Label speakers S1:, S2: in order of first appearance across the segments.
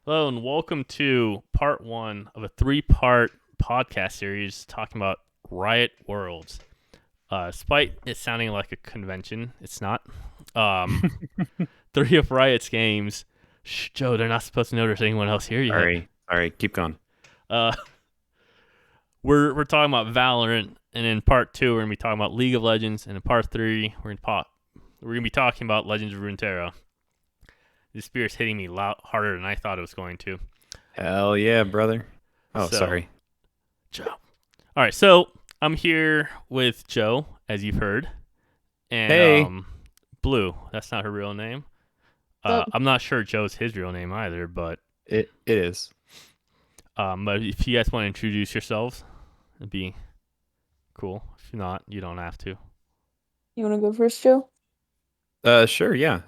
S1: Hello and welcome to part one of a three-part podcast series talking about Riot Worlds. Despite it sounding like a convention, it's not. Um, three of Riot's games. Shh, Joe, they're not supposed to know there's anyone else here yet.
S2: Sorry, keep going.
S1: Uh, we're talking about Valorant, and in part two we're gonna be talking about League of Legends, and in part three we're gonna be talking about Legends of Runeterra. This spear's hitting me harder than I thought it was going to.
S2: Hell yeah, brother. Oh,
S1: So,
S2: sorry.
S1: Joe. All right, so I'm here with Joe, as you've heard, and
S2: Hey.
S1: Blue. That's not her real name.
S3: So,
S1: I'm not sure Joe's his real name either, but
S2: It is.
S1: but if you guys want to introduce yourselves, it'd be cool. If not, you don't have to.
S3: you want to go first, Joe?
S2: Sure, yeah.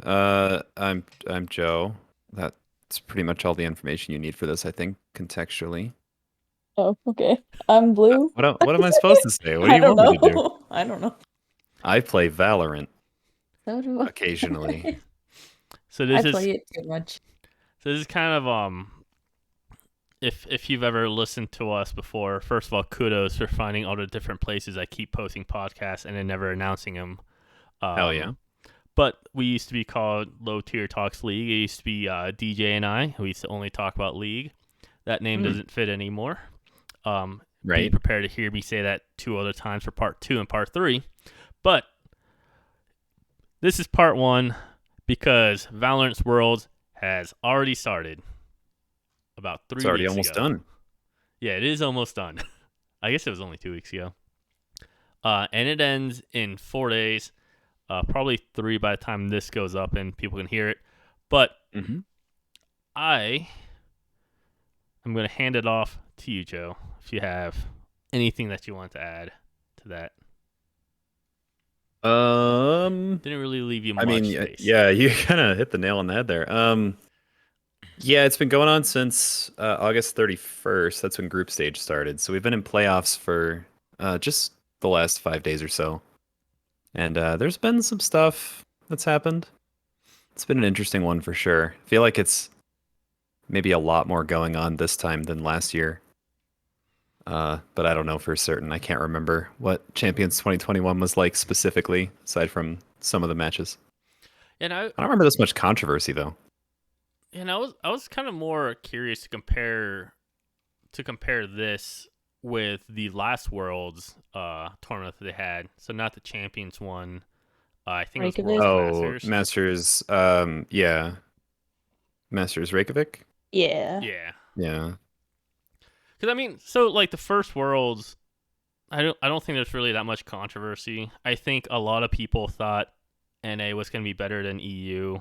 S2: I'm Joe. That's pretty much all the information you need for this, I think, contextually.
S3: Oh, okay. I'm Blue.
S2: What am I supposed to say? What do
S3: I
S2: you
S3: don't
S2: want me to do?
S3: know. I don't know.
S2: I play Valorant
S3: So do I.
S2: occasionally.
S1: So
S3: I
S1: this is
S3: play it too much.
S1: kind of if you've ever listened to us before, first of all, kudos for finding all the different places I keep posting podcasts and then never announcing them.
S2: Hell yeah.
S1: But we used to be called Low Tier Talks League. It used to be DJ and I. We used to only talk about League. That name doesn't fit anymore. Be
S2: Right.
S1: prepared to hear me say that two other times for part two and part three. But this is part one because Valorant's Worlds has already started about 3
S2: It's already
S1: weeks
S2: almost
S1: ago.
S2: done.
S1: Yeah, it is almost done. I guess it was only 2 weeks ago. And it ends in 4 days. Probably 3 by the time this goes up and people can hear it. But
S2: Mm-hmm.
S1: I'm going to hand it off to you, Joe, if you have anything that you want to add to that. Didn't really leave you much space.
S2: Yeah, you kind of hit the nail on the head there. Yeah, it's been going on since August 31st. That's when group stage started. So we've been in playoffs for just the last 5 days or so. And there's been some stuff that's happened. It's been an interesting one for sure. I feel like it's maybe a lot more going on this time than last year. But I don't know for certain. I can't remember what Champions 2021 was like specifically, aside from some of the matches.
S1: And
S2: I don't remember this much controversy though.
S1: I was kind of more curious to compare this with the last Worlds tournament that they had. So not the Champions one. I think it was
S3: Reykjavik?
S1: Worlds
S2: Oh,
S1: Masters.
S2: Masters. Yeah, Masters Reykjavik.
S3: Yeah.
S1: Yeah.
S2: Yeah.
S1: Because I mean, so like the first Worlds, I don't think there's really that much controversy. I think a lot of people thought NA was going to be better than EU.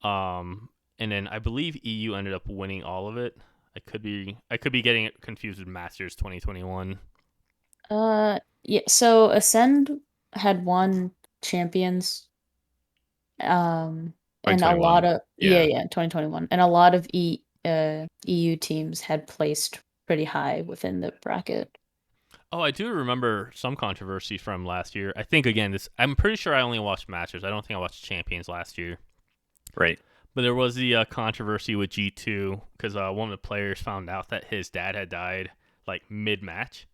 S1: And then I believe EU ended up winning all of it. I could be getting it confused with Masters 2021.
S3: Yeah. So Ascend had won champions. And a
S2: 2021.
S3: lot of
S2: Yeah.
S3: 2021, and a lot of EU teams had placed pretty high within the bracket.
S1: Oh, I do remember some controversy from last year. I think again, I'm pretty sure I only watched Masters. I don't think I watched Champions last year.
S2: Right.
S1: But there was the controversy with G2 because one of the players found out that his dad had died like mid-match,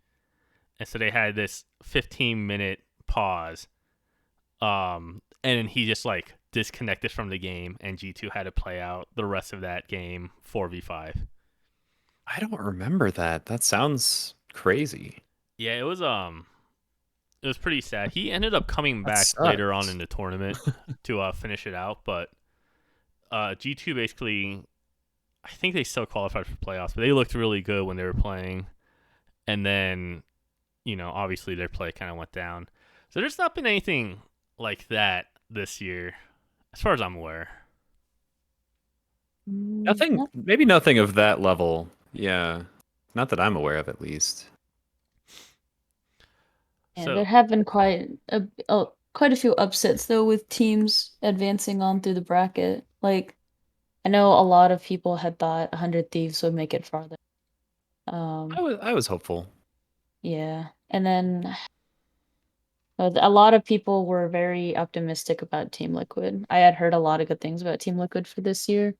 S1: and so they had this 15-minute pause. And then he just like disconnected from the game, and G2 had to play out the rest of that game 4v5.
S2: I don't remember that. That sounds crazy.
S1: Yeah, it was pretty sad. He ended up coming
S2: That
S1: back later on
S2: sucks.
S1: in the tournament to finish it out, but G2 basically, I think they still qualified for playoffs, but they looked really good when they were playing. And then, obviously their play kind of went down. So there's not been anything like that this year, as far as I'm aware.
S2: Maybe nothing of that level. Yeah. Not that I'm aware of, at least.
S3: And
S1: So
S3: there have been quite a few upsets though, with teams advancing on through the bracket. Like, I know a lot of people had thought 100 Thieves would make it farther.
S2: I was hopeful.
S3: Yeah, and then a lot of people were very optimistic about Team Liquid. I had heard a lot of good things about Team Liquid for this year,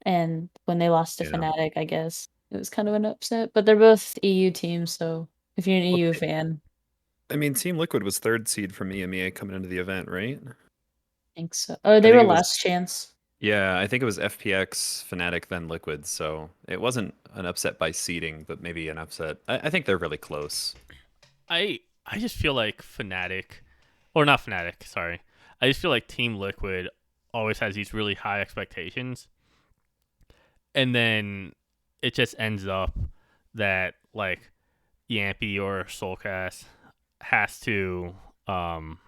S3: And when they lost to
S2: Yeah.
S3: Fnatic, I guess it was kind of an upset. But they're both EU teams, so if you're an
S2: Well,
S3: EU fan,
S2: I mean, Team Liquid was third seed from EMEA coming into the event, right?
S3: I think so. Oh,
S2: I
S3: they
S2: think
S3: were
S2: it was,
S3: last chance.
S2: yeah, I think it was FPX, Fnatic, then Liquid. So it wasn't an upset by seeding, but maybe an upset. I think they're really close.
S1: I just feel like Fnatic, or not Fnatic, sorry. I just feel like Team Liquid always has these really high expectations, and then it just ends up that like Yampy or Soulcast has to um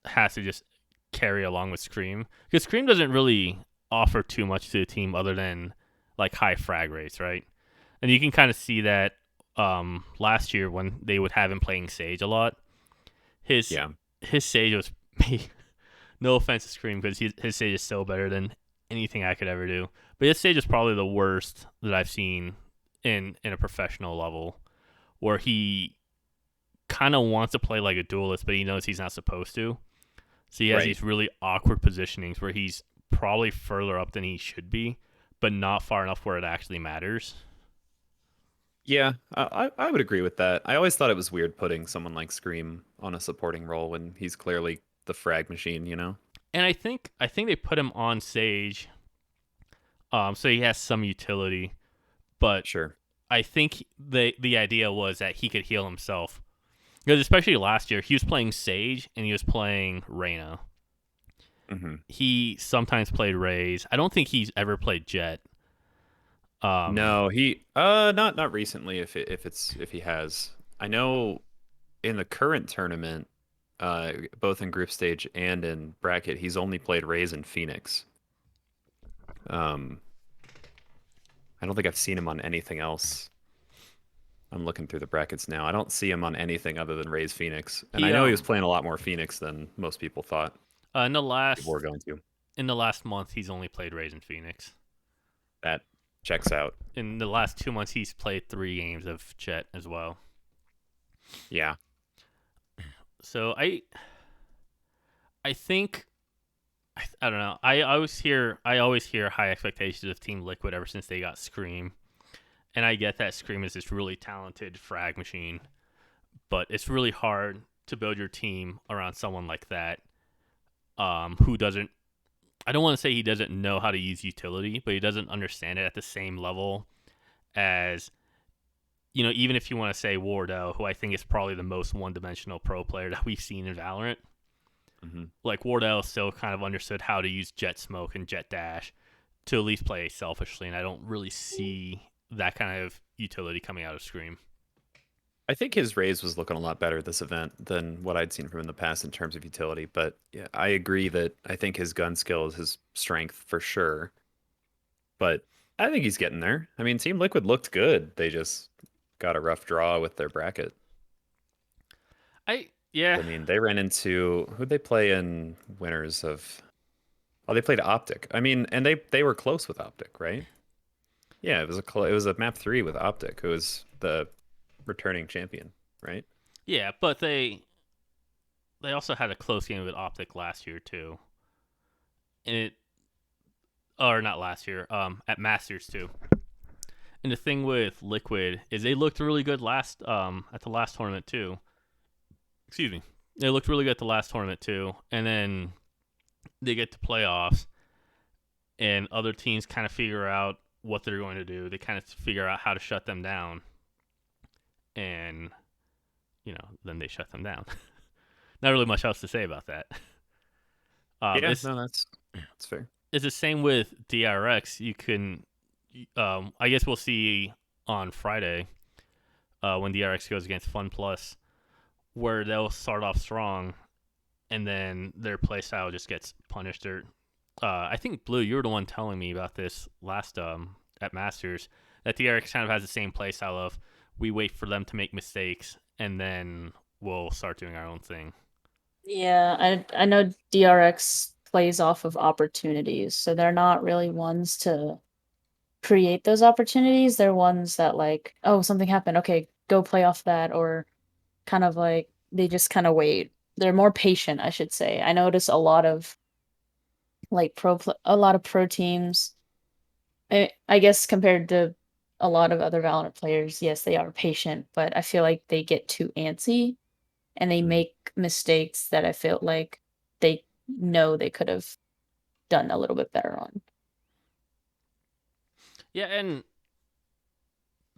S1: has to just carry along with Scream, because Scream doesn't really offer too much to the team other than like high frag rates, right? And you can kind of see that last year when they would have him playing Sage a lot. His
S2: Yeah.
S1: his Sage was no offense to Scream, because his Sage is so better than anything I could ever do. But his Sage is probably the worst that I've seen in a professional level, where he kind of wants to play like a duelist, but he knows he's not supposed to. So he has
S2: Right.
S1: these really awkward positionings where he's probably further up than he should be, but not far enough where it actually matters.
S2: Yeah, I would agree with that. I always thought it was weird putting someone like Scream on a supporting role when he's clearly the frag machine, you know?
S1: And I think they put him on Sage, so he has some utility. But
S2: Sure.
S1: I think the idea was that he could heal himself, because especially last year he was playing Sage and he was playing Reyna.
S2: Hmm.
S1: He sometimes played Raze. I don't think he's ever played Jet. Um,
S2: No, he not recently if he has. I know in the current tournament, both in group stage and in bracket, he's only played Raze and Phoenix. Um, I don't think I've seen him on anything else. I'm looking through the brackets now. I don't see him on anything other than Raze Phoenix. And I
S1: he
S2: know he was playing a lot more Phoenix than most people thought
S1: in the
S2: people were
S1: last
S2: going to.
S1: in the last month he's only played Raze and Phoenix.
S2: That checks out.
S1: In the last 2 months he's played 3 games of Jet as well.
S2: Yeah.
S1: So I think I don't know. I always hear high expectations of Team Liquid ever since they got Scream, and I get that Scream is this really talented frag machine, but it's really hard to build your team around someone like that, who doesn't. I don't want to say he doesn't know how to use utility, but he doesn't understand it at the same level as, even if you want to say Wardell, who I think is probably the most one-dimensional pro player that we've seen in Valorant.
S2: Hmm.
S1: Like Wardell still kind of understood how to use Jet Smoke and Jet Dash to at least play selfishly, and I don't really see that kind of utility coming out of Scream.
S2: I think his Raze was looking a lot better this event than what I'd seen from him in the past in terms of utility. But yeah, I agree that I think his gun skill is his strength for sure. But I think he's getting there. I mean, Team Liquid looked good. They just got a rough draw with their bracket.
S1: I yeah
S2: I mean, they ran into who'd they play in winners of? Oh, they played Optic. I mean, and they were close with Optic, right? Yeah, it was a map 3 with Optic, who was the returning champion, right?
S1: yeah, but they also had a close game with Optic last year too, and it or not last year, at Masters too. And the thing with Liquid is they looked really good last at the last tournament too. Excuse me. They looked really good at the last tournament too, and then they get to playoffs, and other teams kind of figure out what they're going to do. They kind of figure out how to shut them down, and then they shut them down. Not really much else to say about that.
S2: Yeah,
S1: It's
S2: no, that's fair.
S1: it's the same with DRX. You can, I guess we'll see on Friday, when DRX goes against Fun Plus, where they'll start off strong, and then their playstyle just gets punished. Or I think Blue, you were the one telling me about this last at Masters, that DRX kind of has the same playstyle of we wait for them to make mistakes and then we'll start doing our own thing.
S3: Yeah, I know DRX plays off of opportunities, so they're not really ones to create those opportunities. They're ones that like, oh, something happened. Okay, go play off that, or kind of like they just kind of wait. They're more patient, I should say. I notice a lot of a lot of pro teams. I guess compared to a lot of other Valorant players, yes, they are patient, but I feel like they get too antsy and they
S2: Mm.
S3: make mistakes that I feel like they know they could have done a little bit better on.
S1: Yeah, and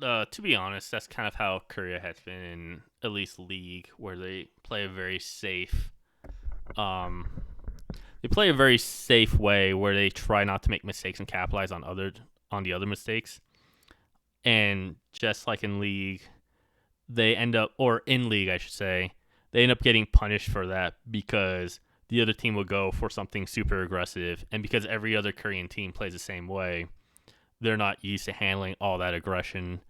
S1: to be honest, that's kind of how Korea has been in at least League, where they play a very safe. Um, they play a very safe way where they try not to make mistakes and capitalize on the other mistakes. And just like in League, they end up, or in League, I should say, they end up getting punished for that because the other team will go for something super aggressive, and because every other Korean team plays the same way, they're not used to handling all that aggression,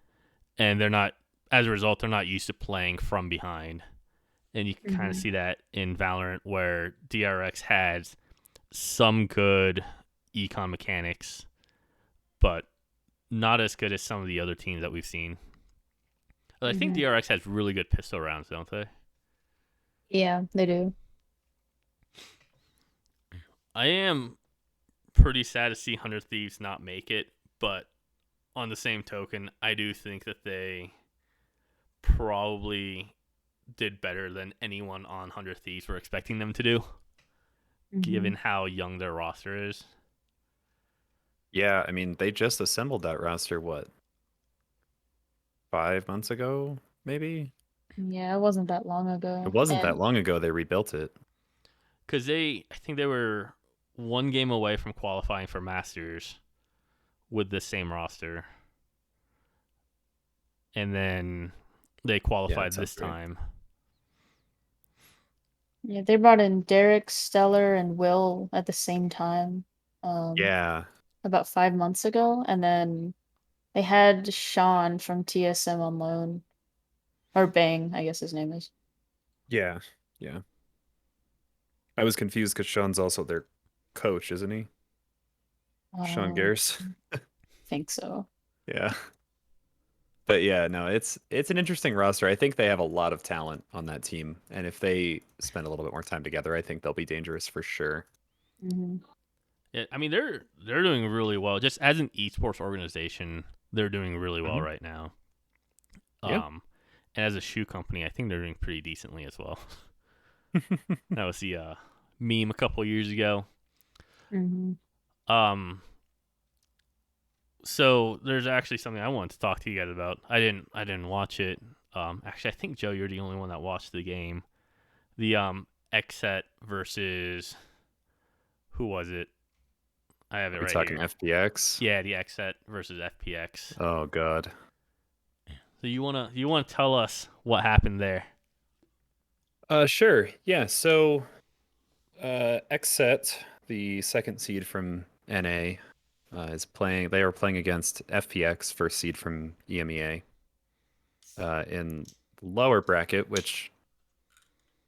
S1: and they're not, as a result, they're not used to playing from behind. And you can kind of
S3: Hmm.
S1: see that in Valorant, where DRX has some good econ mechanics, but not as good as some of the other teams that we've seen. I think
S3: Hmm.
S1: DRX has really good pistol rounds, don't they?
S3: Yeah, they do.
S1: I am pretty sad to see 100 Thieves not make it, but on the same token, I do think that they probably did better than anyone on 100 Thieves were expecting them to do,
S3: Hmm.
S1: given how young their roster is.
S2: Yeah, I mean, they just assembled that roster, what, 5 months ago, maybe?
S3: Yeah, it wasn't that long
S2: It
S3: ago.
S2: wasn't that
S3: And
S2: long ago they rebuilt it.
S1: Because I think they were one game away from qualifying for Masters with the same roster. And then they
S2: Yeah, that
S1: qualified
S2: sounds
S1: this
S2: right.
S1: time.
S3: yeah, they brought in Derek, Stellar, and Will at the same time, um,
S2: Yeah,
S3: about 5 months ago, and then they had Sean from TSM on loan, or Bang, I guess his name is.
S2: yeah, yeah. I was confused because Sean's also their coach, isn't he? Sean
S3: Uh,
S2: Garris.
S3: think so.
S2: Yeah. But yeah, no, it's an interesting roster. I think they have a lot of talent on that team, and if they spend a little bit more time together, I think they'll be dangerous for sure.
S3: Hmm.
S1: Yeah, I mean they're doing really well. Just as an esports organization, they're doing really well
S2: Hmm.
S1: right now.
S2: Yeah.
S1: Um, and as a shoe company, I think they're doing pretty decently as well. That was the meme a couple years ago.
S3: Hmm.
S1: Um, so there's actually something I wanted to talk to you guys about. I didn't watch it. Actually, I think Joe, you're the only one that watched the game. The Xset versus who was it? I have it
S2: Are we
S1: right
S2: talking
S1: here.
S2: FPX?
S1: Yeah, the Xset versus FPX.
S2: Oh God.
S1: So you wanna tell us what happened there?
S2: Sure. Yeah. So, Xset, the second seed from NA, is playing. They are playing against FPX, first seed from EMEA, in lower bracket, which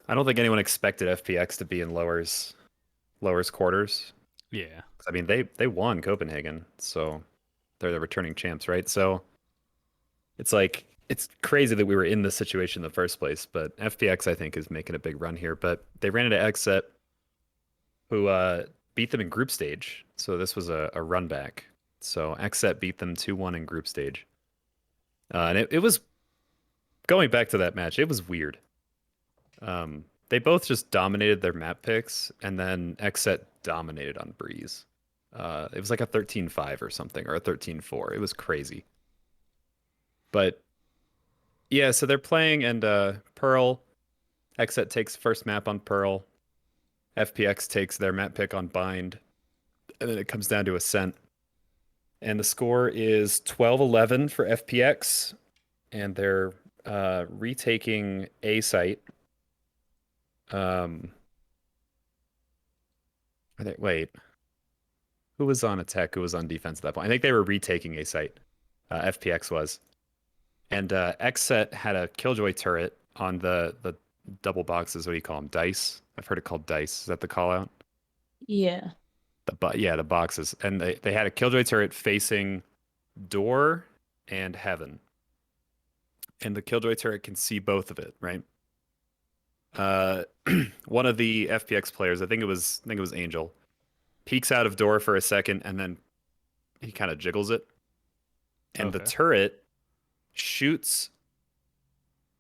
S2: I don't think anyone expected FPX to be in lowers quarters.
S1: Yeah,
S2: I mean, they won Copenhagen, so they're the returning champs, right? So it's like it's crazy that we were in this situation in the first place. But FPX, I think, is making a big run here. But they ran into Xset, who beat them in group stage. So this was a run back. So Xset beat them 2-1 in group stage. And it was going back to that match, it was weird. They both just dominated their map picks, and then Xset dominated on Breeze. It was like a 13-5 or something, or a 13-4. It was crazy. But yeah, so they're playing, and Pearl, Xset takes first map on Pearl. FPX takes their map pick on Bind, and then it comes down to Ascent. And the score is 12-11 for FPX, and they're retaking A site. Um, wait, who was on attack? Who was on defense at that point? I think they were retaking A site. FPX was, and Xset had a Killjoy turret on the double boxes. What do you call them? Dice. I've heard it called dice. Is that the call out?
S3: Yeah.
S2: Yeah, the boxes, and they had a Killjoy turret facing door and heaven, and the Killjoy turret can see both of it, right? Uh, one of the FPX players, I think it was Angel, peeks out of door for a second and then he kind of jiggles it, and the
S1: Okay.
S2: turret shoots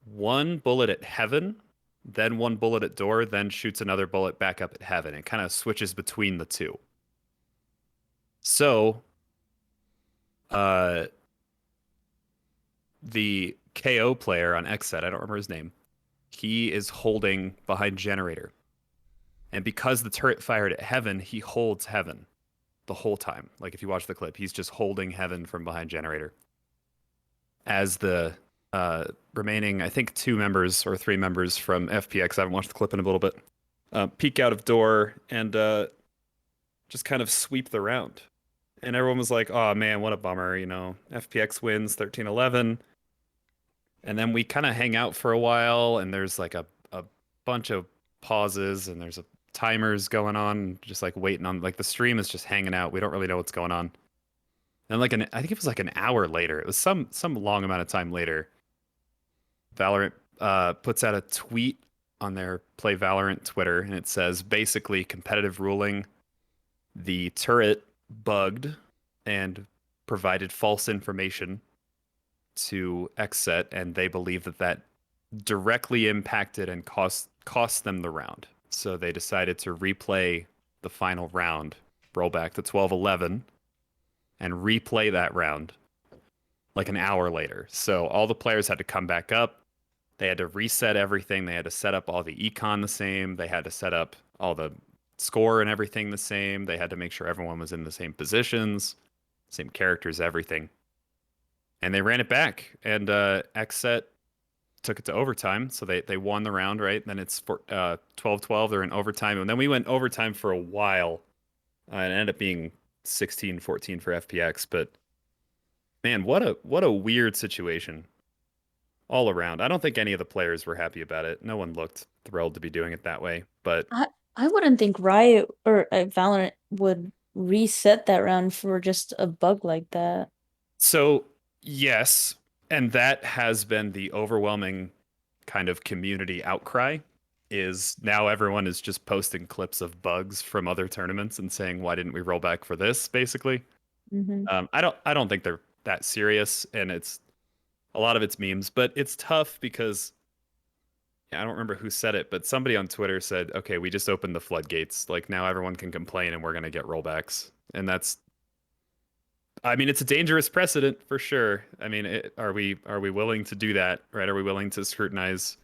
S2: one bullet at heaven, then one bullet at door, then shoots another bullet back up at heaven. It kind of switches between the two. So, uh, the KO player on X set, I don't remember his name, he is holding behind generator. And because the turret fired at heaven, he holds heaven the whole time. Like if you watch the clip, he's just holding heaven from behind generator. As the remaining, I think, 2 members or 3 members from FPX, I haven't watched the clip in a little bit, peek out of door and just kind of sweep the round. And everyone was like, oh man, what a bummer. FPX wins 13-11. And then we kind of hang out for a while, and there's like a bunch of pauses, and there's timers going on, just like waiting on, like the stream is just hanging out. We don't really know what's going on. And like I think it was like an hour later. It was some long amount of time later. Valorant puts out a tweet on their Play Valorant Twitter, and it says basically competitive ruling. The turret bugged and provided false information to Xset, and they believe that directly impacted and cost them the round. So they decided to replay the final round, roll back to 12-11, and replay that round like an hour later. So all the players had to come back up. They had to reset everything. They had to set up all the econ the same. They had to set up all the score and everything the same. They had to make sure everyone was in the same positions, same characters, everything. And they ran it back, and Xset took it to overtime, so they won the round, right? Then it's 12-12. They're in overtime, and then we went overtime for a while, and it ended up being 16-14 for FPX. But man, what a weird situation all around. I don't think any of the players were happy about it. No one looked thrilled to be doing it that way. But
S3: I wouldn't think Riot or Valorant would reset that round for just a bug like that.
S2: so yes, and that has been the overwhelming kind of community outcry. Is now everyone is just posting clips of bugs from other tournaments and saying, why didn't we roll back for this, basically.
S3: Mm-hmm.
S2: I don't think they're that serious, and it's a lot of it's memes, but it's tough because I don't remember who said it, but somebody on Twitter said, okay, we just opened the floodgates, like now everyone can complain and we're going to get rollbacks. And I mean, it's a dangerous precedent for sure. I mean, are we willing to do that, right? Are we willing to scrutinize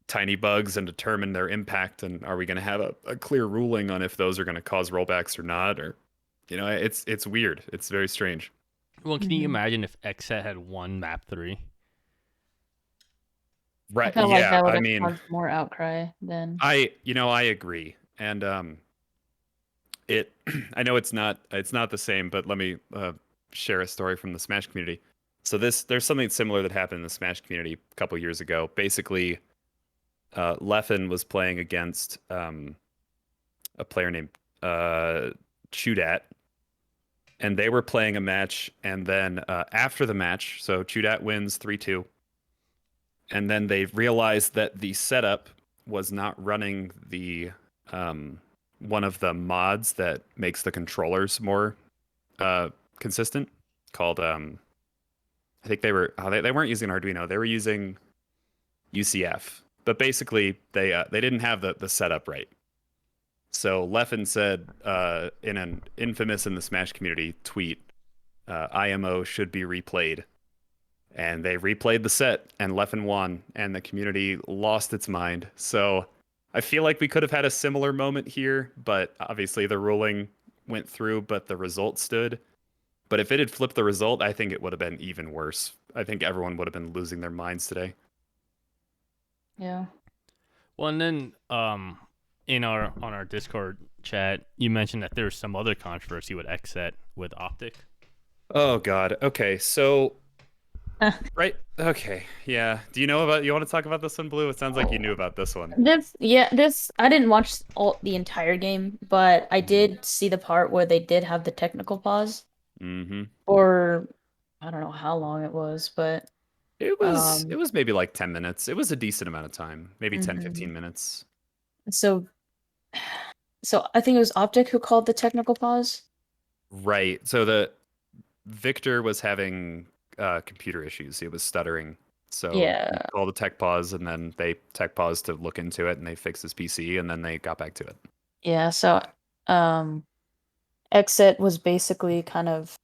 S2: tiny bugs and determine their impact, and are we going to have a clear ruling on if those are going to cause rollbacks or not? Or it's weird. It's very strange.
S1: Well, can you
S3: Mhm.
S1: imagine if Xset had won map 3?
S3: I
S2: Right,
S3: felt like
S2: yeah,
S3: that would
S2: I
S3: have
S2: mean,
S3: caused more outcry than.
S2: I agree. And it I know it's not the same, but let me share a story from the Smash community. So there's something similar that happened in the Smash community a couple years ago. Basically, Leffen was playing against a player named Chudat, and they were playing a match. And then after the match, so Chudat wins 3-2, and then they realized that the setup was not running the one of the mods that makes the controllers more consistent, called I think they weren't using Arduino, they were using UCF. But basically they didn't have the setup right. So Leffen said in an infamous in the Smash community tweet, IMO should be replayed. And they replayed the set, and Leffen won, and the community lost its mind. So I feel like we could have had a similar moment here, but obviously the ruling went through, but the result stood. But if it had flipped the result, I think it would have been even worse. I think everyone would have been losing their minds today.
S3: Yeah.
S1: Well, and then in our Discord chat, you mentioned that there's some other controversy with Xset with Optic.
S2: Oh God. Okay, so right. Okay, yeah. You want to talk about this one, Blue? It sounds like you knew about this one.
S3: This I didn't watch the entire game, but I did see the part where they did have the technical pause,
S2: Mm-hmm.
S3: or I don't know how long it was, but
S2: It was maybe like 10 minutes. It was a decent amount of time, maybe 10,
S3: mhm.
S2: 15 minutes.
S3: So so I think it was Optic who called the technical pause.
S2: Right. So the Victor was having computer issues. He was stuttering. So he
S3: Yeah.
S2: called a tech pause, and then they tech paused to look into it, and they fixed his PC, and then they got back to it.
S3: Yeah, so um Exit was basically kind of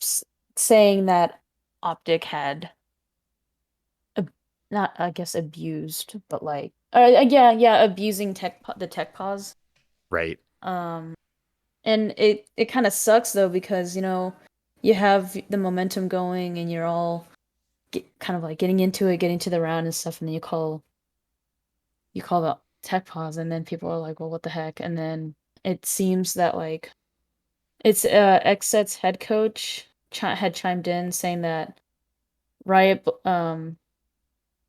S3: s- saying that Optic had not, I guess, abused, but like yeah, abusing the tech pause.
S2: Right.
S3: Um and it kind of sucks though, because you have the momentum going and you're all kind of like getting into it, getting to the round and stuff, and then you call the tech pause, and then people are like, well, what the heck? And then it seems that like it's Xset's head coach had chimed in saying that Riot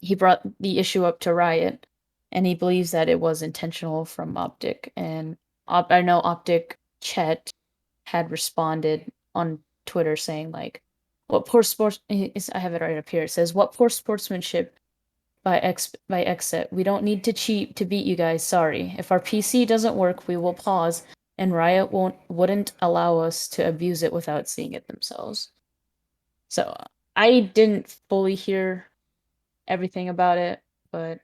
S3: he brought the issue up to Riot, and he believes that it was intentional from Optic. And I know Optic Chet had responded on Twitter saying like, "What poor sports?" I have it right up here. It says, "What poor sportsmanship by Exit. We don't need to cheat to beat you guys. Sorry. If our PC doesn't work, we will pause, and Riot wouldn't allow us to abuse it without seeing it themselves." So I didn't fully hear everything about it, but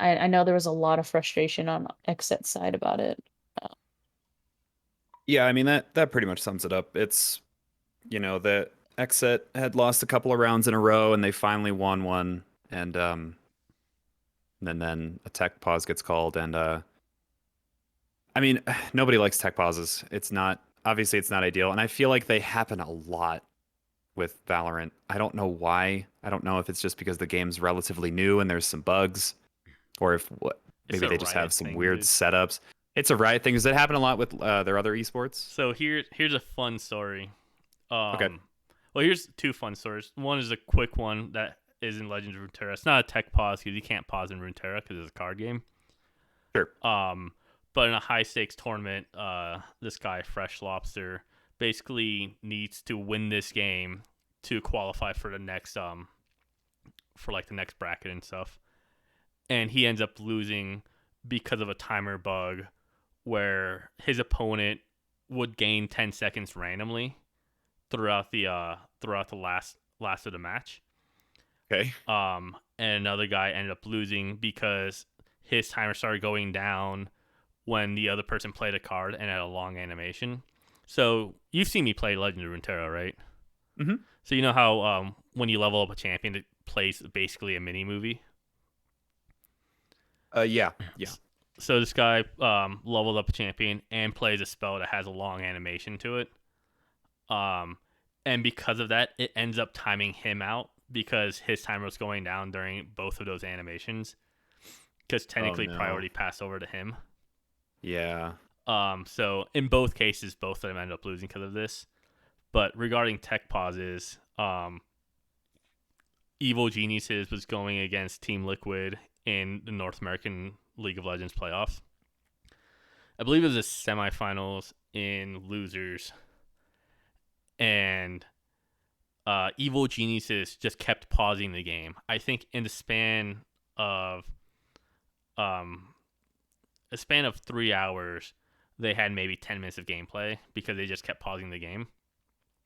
S3: I know there was a lot of frustration on Exet's side about it. Uh,
S2: Yeah, I mean that pretty much sums it up. It's the Exit had lost a couple of rounds in a row, and they finally won one, and then a tech pause gets called, and I mean, nobody likes tech pauses. It's not obviously it's not ideal, and I feel like they happen a lot with Valorant. I don't know why. I don't know if it's just because the game's relatively new and there's some bugs, or if
S1: It's
S2: maybe
S1: a
S2: they just have
S1: Riot
S2: some
S1: thing,
S2: weird
S1: dude.
S2: setups. It's a Riot thing. Does it happen a lot with their other esports?
S1: So here's a fun story.
S2: Okay,
S1: Well, here's two fun stories. One is a quick one that is in Legends of Runeterra. It's not a tech pause because you can't pause in Runeterra because it's a card game.
S2: sure.
S1: Um, but in a high stakes tournament, this guy Fresh Lobster basically needs to win this game to qualify for the next for like the next bracket and stuff. And he ends up losing because of a timer bug where his opponent would gain 10 seconds randomly throughout the last of the match.
S2: Okay.
S1: And another guy ended up losing because his timer started going down when the other person played a card and had a long animation. So you've seen me play Legend of Runeterra, right?
S2: Mm-hmm.
S1: So you know how when you level up a champion, it plays basically a mini movie.
S2: Yeah. Yeah.
S1: So this guy leveled up a champion and plays a spell that has a long animation to it. Um, and because of that, it ends up timing him out because his timer was going down during both of those animations. Because
S2: Oh
S1: technically,
S2: no.
S1: priority passed over to him.
S2: Yeah.
S1: So in both cases, both of them ended up losing because of this. But regarding tech pauses, Evil Geniuses was going against Team Liquid in the North American League of Legends playoffs. I believe it was the semifinals in losers, and Evil Geniuses just kept pausing the game. I think in the of um, span of 3 hours, they had maybe 10 minutes of gameplay because they just kept pausing the game.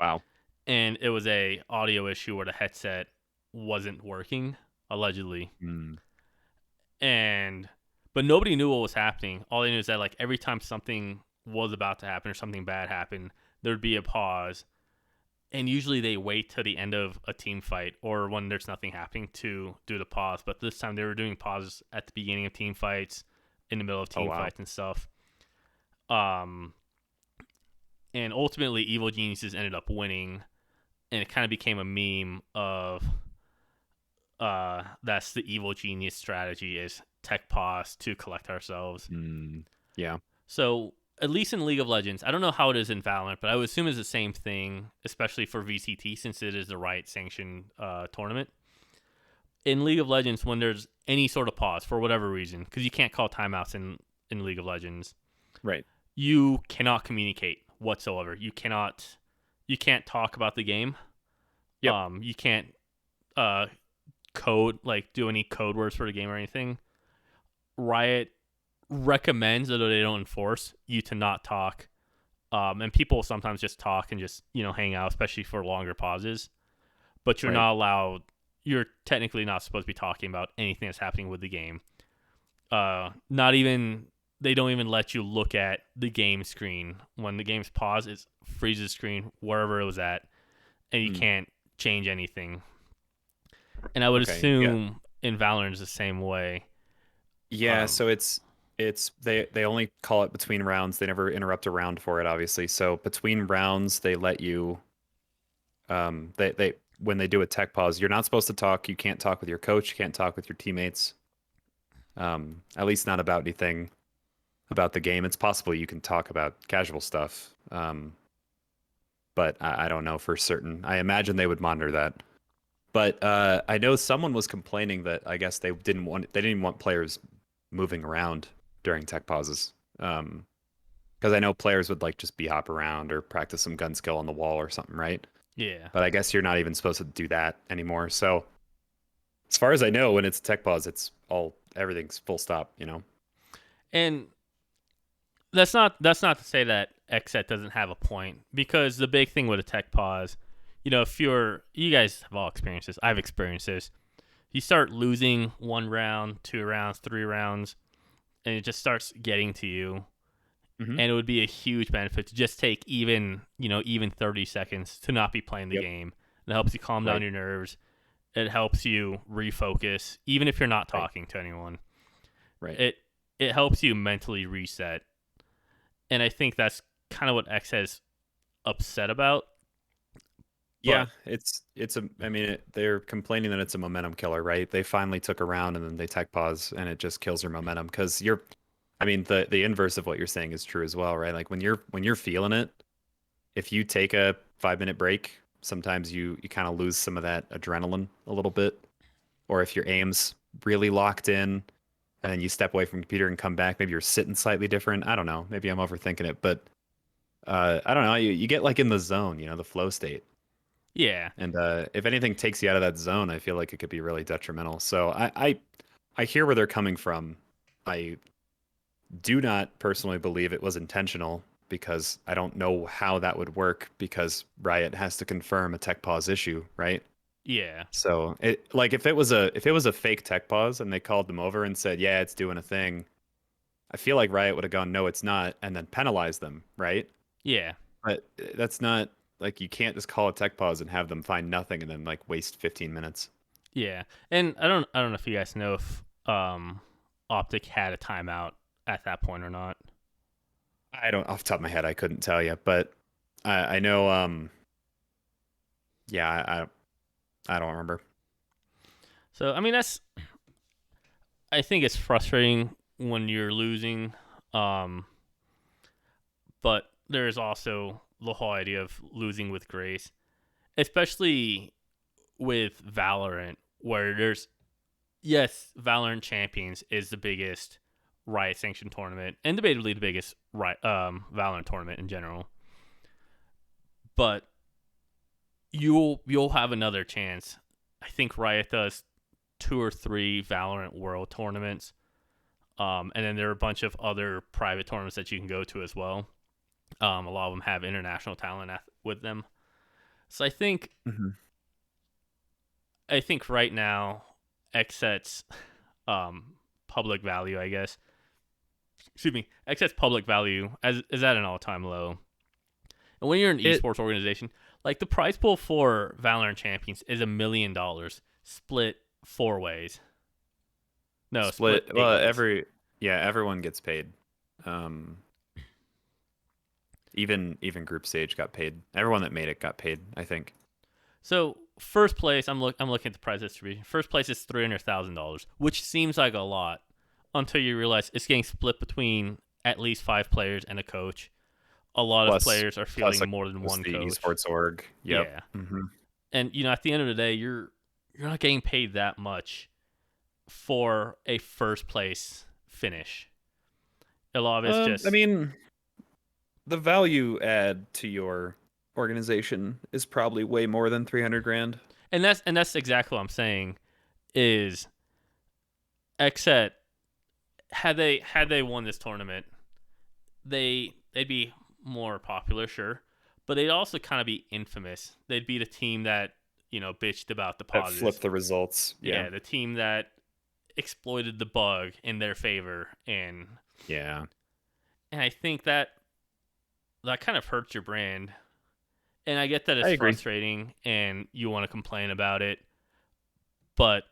S2: Wow.
S1: And it was a audio issue where the headset wasn't working allegedly,
S2: Mm.
S1: and but nobody knew what was happening. All they knew is that like every time something was about to happen or something bad happened, there'd be a pause, and usually they wait till the end of a team fight or when there's nothing happening to do the pause. But this time they were doing pauses at the beginning of team fights, in the middle of
S2: Oh
S1: team
S2: wow.
S1: fights and stuff. Um, and ultimately, Evil Geniuses ended up winning, and it kind of became a meme of that's the evil genius strategy is tech pause to collect ourselves.
S2: Mm. Yeah.
S1: So at least in League of Legends, I don't know how it is in Valorant, but I would assume it's the same thing, especially for VCT since it is the Riot sanctioned tournament. In League of Legends, when there's any sort of pause for whatever reason, because you can't call timeouts in League of Legends,
S2: Right.
S1: you cannot communicate whatsoever. You can't talk about the game.
S2: Yep.
S1: You can't uh code like do any code words for the game or anything. Riot recommends, although they don't enforce, you to not talk And people sometimes just talk and just hang out, especially for longer pauses. But you're
S2: Right.
S1: not allowed. You're technically not supposed to be talking about anything that's happening with the game. Not even they don't even let you look at the game screen when the game's paused. It freezes the screen wherever it was at, and you
S2: Hmm.
S1: can't change anything. And I would
S2: Okay. Yeah.
S1: assume in Valorant is the same way.
S2: Yeah.
S1: Um,
S2: So it's they only call it between rounds. They never interrupt a round for it, obviously. So between rounds, they let you they when they do a tech pause, you're not supposed to talk. You can't talk with your coach. You can't talk with your teammates. At least not about anything about the game. It's possible you can talk about casual stuff, but I don't know for certain. I imagine they would monitor that. But I know someone was complaining that I guess they didn't even want players moving around during tech pauses. Because I know players would like just be hop around or practice some gun skill on the wall or something, right?
S1: yeah,
S2: But I guess you're not even supposed to do that anymore. So as far as I know, when it's tech pause, everything's full stop, you know?
S1: and that's not to say that XSET doesn't have a point, because the big thing with a tech pause, if you guys have all experienced this, I've experienced this. You start losing 1 round, 2 rounds, 3 rounds, and it just starts getting to you.
S2: Hmm.
S1: And it would be a huge benefit to just take even 30 seconds to not be playing the
S2: Yep.
S1: game. It helps you calm down
S2: Right.
S1: your nerves. It helps you refocus, even if you're not
S2: Right.
S1: talking to anyone.
S2: Right.
S1: It helps you mentally reset. And I think that's kind of what X is upset about.
S2: Yeah,
S1: But
S2: I mean, they're complaining that it's a momentum killer, right? They finally took a round and then they tech pause and it just kills your momentum because I mean, the inverse of what you're saying is true as well, right? Like when you're feeling it, if you take a 5 minute break, sometimes you kind of lose some of that adrenaline a little bit. Or if your aim's really locked in and then you step away from the computer and come back, maybe you're sitting slightly different. I don't know. Maybe I'm overthinking it, but I don't know. You get like in the zone, the flow state.
S1: yeah,
S2: And if anything takes you out of that zone, I feel like it could be really detrimental. So I hear where they're coming from. I do not personally believe it was intentional because I don't know how that would work because Riot has to confirm a tech pause issue, right?
S1: yeah,
S2: So it like if it was a fake tech pause and they called them over and said, "Yeah, it's doing a thing," I feel like Riot would have gone, "No, it's not," and then penalized them, right?
S1: yeah,
S2: But that's not like you can't just call a tech pause and have them find nothing and then like waste 15 minutes.
S1: yeah. And I don't know if you guys know if Optic had a timeout at that point or not.
S2: I don't off the top of my head, I couldn't tell you, but I know. Yeah, I don't remember.
S1: So I mean I think it's frustrating when you're losing, um, but there is also the whole idea of losing with grace, especially with Valorant, where there's yes, Valorant Champions is the biggest Riot sanctioned tournament and debatably the biggest Valorant tournament in general. But you'll have another chance. I think Riot does 2 or 3 Valorant World tournaments, and then there are a bunch of other private tournaments that you can go to as well. A lot of them have international talent with them. So
S2: Hmm.
S1: I think right now, XSET's public value, I guess. Excuse me, XSET's public value is at an all time low. And when you're an
S2: It
S1: esports organization, like the prize pool for Valorant Champions is $1 million split 4 ways. No, split
S2: split.
S1: eight
S2: Well,
S1: ways.
S2: everyone gets paid. Um, even group stage got paid. Everyone that made it got paid, I think.
S1: So first place, I'm looking at the prize distribution. First place is $300,000, which seems like a lot until you realize it's getting split between at least 5 players and a coach. A lot of
S2: Plus
S1: players are
S2: plus
S1: fielding
S2: like
S1: more than
S2: was
S1: one
S2: the
S1: coach.
S2: esports org. Yep.
S1: Yeah,
S2: Hmm.
S1: and at the end of the day, you're not getting paid that much for a first place finish. A lot of it's
S2: I
S1: just,
S2: mean, the value add to your organization is probably way more than 300 grand.
S1: and that's exactly what I'm saying. Is XSET, had they won this tournament, they'd be more popular, sure, but they'd also kind of be infamous. They'd be the team that bitched about the
S2: That
S1: pauses.
S2: flip the results.
S1: Yeah, the team that exploited the bug in their favor,
S2: Yeah.
S1: and I think that kind of hurts your brand. And I get that
S2: I
S1: it's
S2: agree.
S1: frustrating and you want to complain about it, but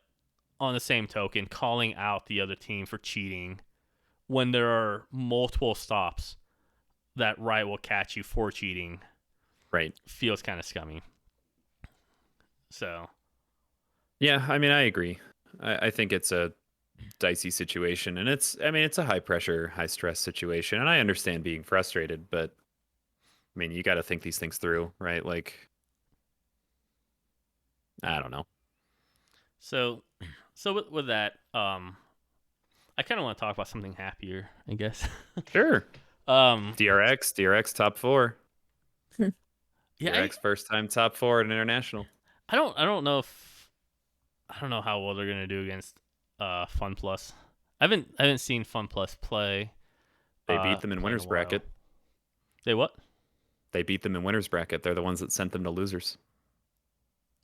S1: on the same token, calling out the other team for cheating when there are multiple stops that Riot will catch you for cheating
S2: Right.
S1: feels kind of scummy. So,
S2: Yeah, I mean, I agree. I think it's a dicey situation, and it's a high pressure, high stress situation, and I understand being frustrated, but I mean, you got to think these things through, right? Like, I don't know.
S1: so, with that, I kind of want to talk about something happier, I guess.
S2: Sure.
S1: um,
S2: DRX top 4.
S1: yeah,
S2: DRX first time top 4 at an international.
S1: I don't know if I don't know how well they're gonna do against Fun Plus. I haven't seen Fun Plus play
S2: They beat them in
S1: play in a
S2: winners
S1: while.
S2: bracket.
S1: They what?
S2: They beat them in winners bracket. They're the ones that sent them to losers.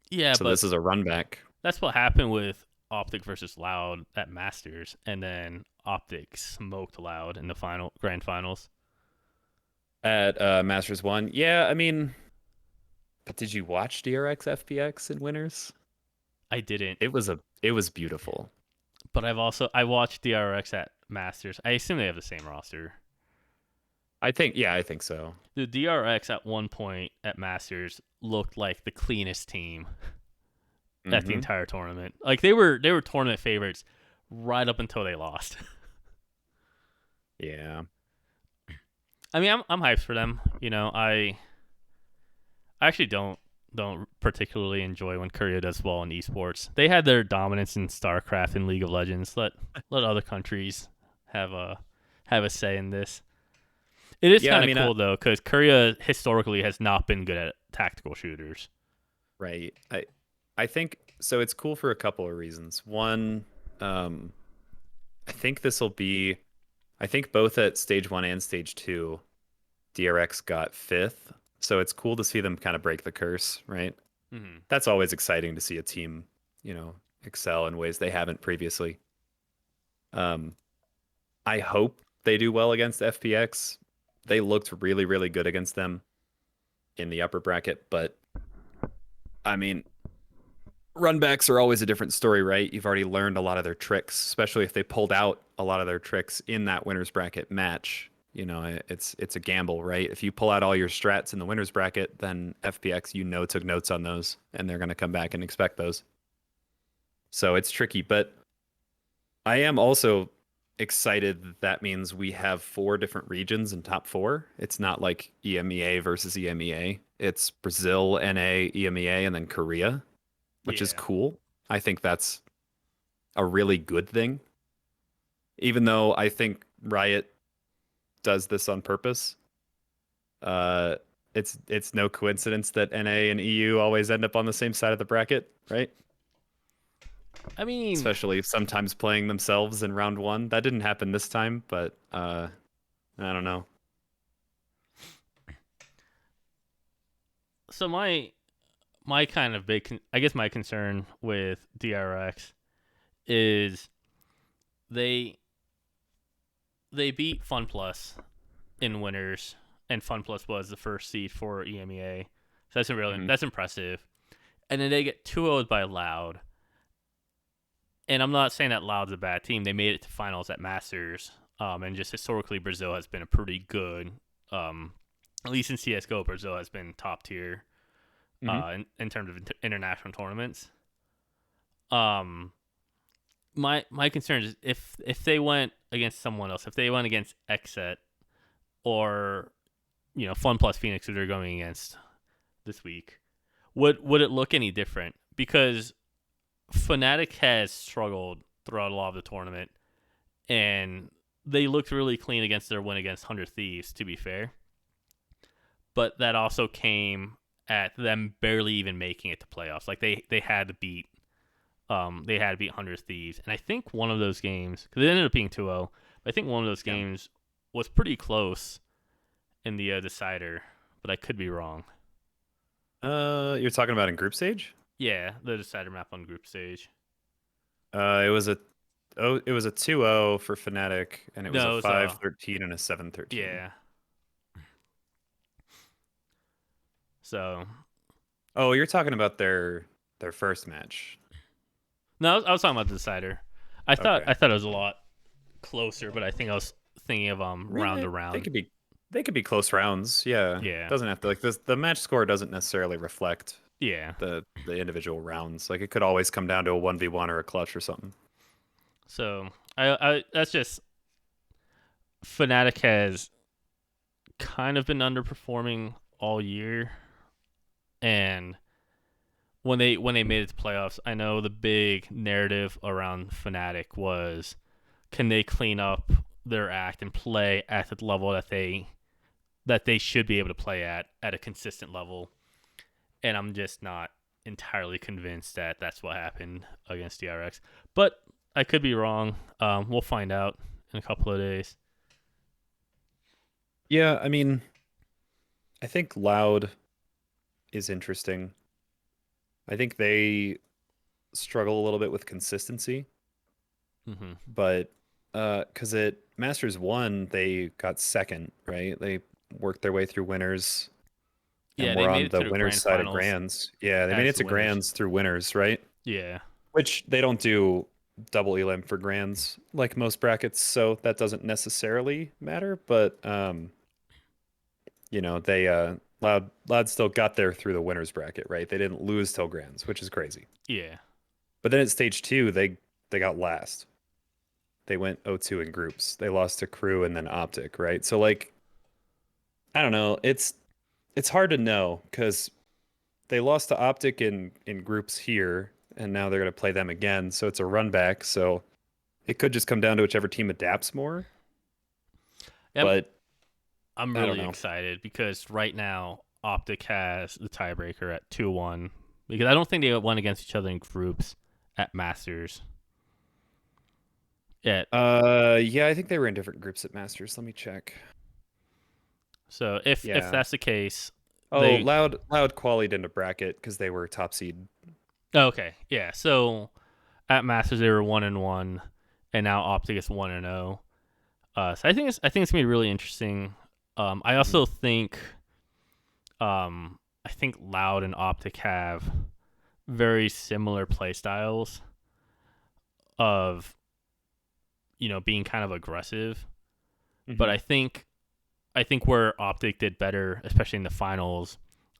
S1: Yeah,
S2: So
S1: but
S2: this is a run back.
S1: that's what happened with Optic versus Loud at Masters, and then Optic smoked Loud in the grand finals.
S2: At Masters 1. Yeah, I mean, but did you watch DRX FPX in winners?
S1: I didn't,
S2: It was beautiful.
S1: but I watched DRX at Masters. I assume they have the same roster.
S2: I think so.
S1: The DRX at one point at Masters looked like the cleanest team at the
S2: Mhm.
S1: entire tournament. Like they were tournament favorites right up until they lost.
S2: Yeah.
S1: I mean, I'm hyped for them. I actually don't particularly enjoy when Korea does well in esports. They had their dominance in StarCraft and League of Legends. Let other countries have a say in this. It is
S2: Yeah, I
S1: kind of
S2: mean,
S1: cool though, because Korea historically has not been good at tactical shooters.
S2: right. I think so. It's cool for a couple of reasons. One, um, I think this will be. I think both at stage 1 and stage 2, DRX got 5th. So it's cool to see them kind of break the curse, right?
S1: Mm-hmm.
S2: That's always exciting to see a team, excel in ways they haven't previously. Um, I hope they do well against FPX. They looked really, really good against them in the upper bracket, but I mean, runbacks are always a different story, right? You've already learned a lot of their tricks, especially if they pulled out a lot of their tricks in that winners bracket match. It's a gamble, right? If you pull out all your strats in the winners bracket, then FPX, took notes on those, and they're going to come back and expect those. So it's tricky, but I am also excited that means we have 4 different regions in top 4. It's not like EMEA versus EMEA. It's Brazil, NA, EMEA, and then Korea, which is
S1: Yeah.
S2: cool. I think that's a really good thing. Even though I think Riot does this on purpose. It's no coincidence that NA and EU always end up on the same side of the bracket, right?
S1: I mean,
S2: Especially sometimes playing themselves in round 1. That didn't happen this time, but I don't know.
S1: so my kind of I guess my concern with DRX is they beat FunPlus in winners, and FunPlus was the first seed for EMEA. So that's impressive. And then they get 2-0'd by Loud. And I'm not saying that Loud's a bad team. They made it to finals at Masters. And just historically, Brazil has been a pretty good, at least in CSGO, Brazil has been top tier in terms of international tournaments. My concern is if they went against someone else, if they went against Xset or Fun Plus Phoenix, who they're going against this week, would it look any different? Because Fnatic has struggled throughout a lot of the tournament, and they looked really clean against their win against 100 Thieves, to be fair. But that also came at them barely even making it to playoffs. Like they had to beat 100 Thieves, and I think one of those games, because it ended up being 2-0, but I think one of those games was pretty close, in the decider, but I could be wrong.
S2: You're talking about in group stage?
S1: Yeah, the decider map on group stage.
S2: It was a it was a 2-0 for Fnatic, and it was a
S1: No, it was
S2: 5-13 and a 7-13.
S1: yeah. So
S2: Oh, you're talking about their first match.
S1: no, I was talking about the decider.
S2: Okay.
S1: I thought it was a lot closer, but I think I was thinking of
S2: I
S1: round
S2: mean,
S1: to round.
S2: they could be close rounds. Yeah.
S1: Yeah,
S2: Doesn't have to like this. The match score doesn't necessarily reflect
S1: yeah.
S2: the individual rounds. Like it could always come down to a 1v1 or a clutch or something.
S1: So I that's just Fnatic has kind of been underperforming all year, and when they made it to playoffs, I know the big narrative around Fnatic was, can they clean up their act and play at the level that they should be able to play at a consistent level, and I'm just not entirely convinced that that's what happened against DRX, but I could be wrong. We'll find out in a couple of days.
S2: Yeah, I mean, I think Loud is interesting. I think they struggle a little bit with consistency,
S1: Mm-hmm.
S2: but because at Masters 1, they got second, right? They worked their way through winners and
S1: Yeah, they
S2: were
S1: made
S2: on
S1: it to
S2: the
S1: the
S2: winners
S1: grand
S2: side of
S1: finals
S2: Grands. Yeah, they made
S1: as
S2: it
S1: the
S2: to
S1: winners.
S2: Grands through winners, right?
S1: Yeah,
S2: Which they don't do double elim for Grands like most brackets, so that doesn't necessarily matter. But they Loud still got there through the winners bracket, right? They didn't lose till Grands, which is crazy.
S1: yeah,
S2: But then at stage 2, they got last. They went 0-2 in groups. They lost to Crew and then Optic, right? So like I don't know. It's hard to know because they lost to Optic in groups here, and now they're gonna play them again. So it's a run back. So it could just come down to whichever team adapts more.
S1: yep.
S2: But
S1: I'm
S2: I don't
S1: really
S2: know.
S1: excited because right now Optic has the tiebreaker at 2-1 because I don't think they won against each other in groups at Masters. Yeah,
S2: Yeah, I think they were in different groups at Masters. Let me check.
S1: so if
S2: Yeah.
S1: that's the case,
S2: Oh,
S1: they
S2: Loud qualied into bracket because they were top seed.
S1: okay, yeah. So at Masters they were 1-1, and now Optic is 1-0. So I think it's gonna be really interesting. I
S2: Mhm.
S1: also think I think Loud and Optic have very similar play styles of being kind of aggressive, but
S2: Mhm.
S1: I think where Optic did better, especially in the finals,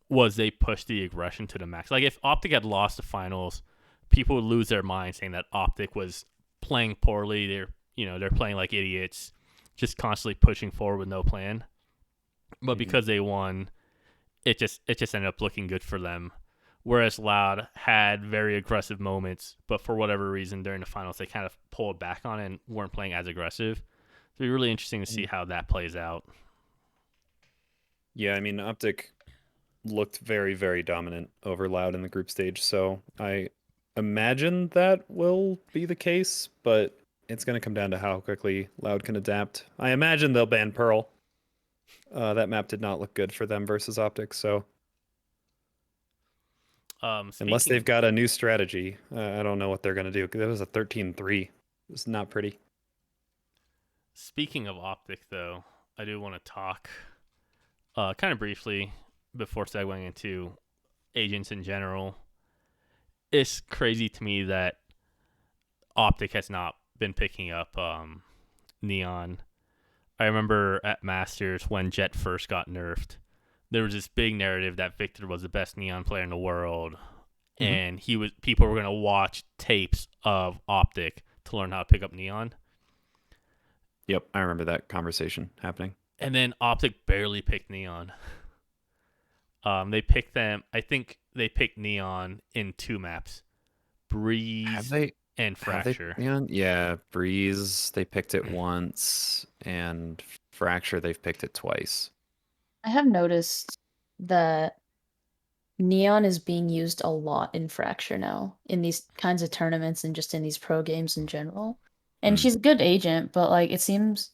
S1: was they pushed the aggression to the max. Like if Optic had lost the finals, people would lose their mind saying that Optic was playing poorly. They're playing like idiots, just constantly pushing forward with no plan. But
S2: Mhm.
S1: because they won, it just ended up looking good for them. Whereas Loud had very aggressive moments, but for whatever reason during the finals they kind of pulled back on it and weren't playing as aggressive. It'll be really interesting to see
S2: Mhm.
S1: how that plays out.
S2: Yeah, I mean, Optic looked very, very dominant over Loud in the group stage, so I imagine that will be the case, but it's going to come down to how quickly Loud can adapt. I imagine they'll ban Pearl. That map did not look good for them versus Optic, so unless they've
S1: Speaking
S2: got a new strategy, I don't know what they're going to do. 'Cause it was a 13-3. It's not pretty.
S1: speaking of Optic though, I do want to talk kind of briefly before segueing into agents in general. It's crazy to me that Optic has not been picking up Neon. I remember at Masters when Jet first got nerfed, there was this big narrative that Victor was the best Neon player in the world,
S2: Hmm.
S1: and he was people were gonna watch tapes of Optic to learn how to pick up Neon.
S2: Yep, I remember that conversation happening.
S1: And then Optic barely picked Neon. They picked them. I think they picked Neon in two maps,
S2: Have
S1: Breeze
S2: they
S1: and
S2: have they
S1: Fracture.
S2: yeah, Breeze, they picked it once, and Fracture they've picked it twice.
S3: I have noticed that Neon is being used a lot in Fracture now, in these kinds of tournaments and just in these pro games in general. And
S2: Hmm.
S3: she's a good agent, but like it seems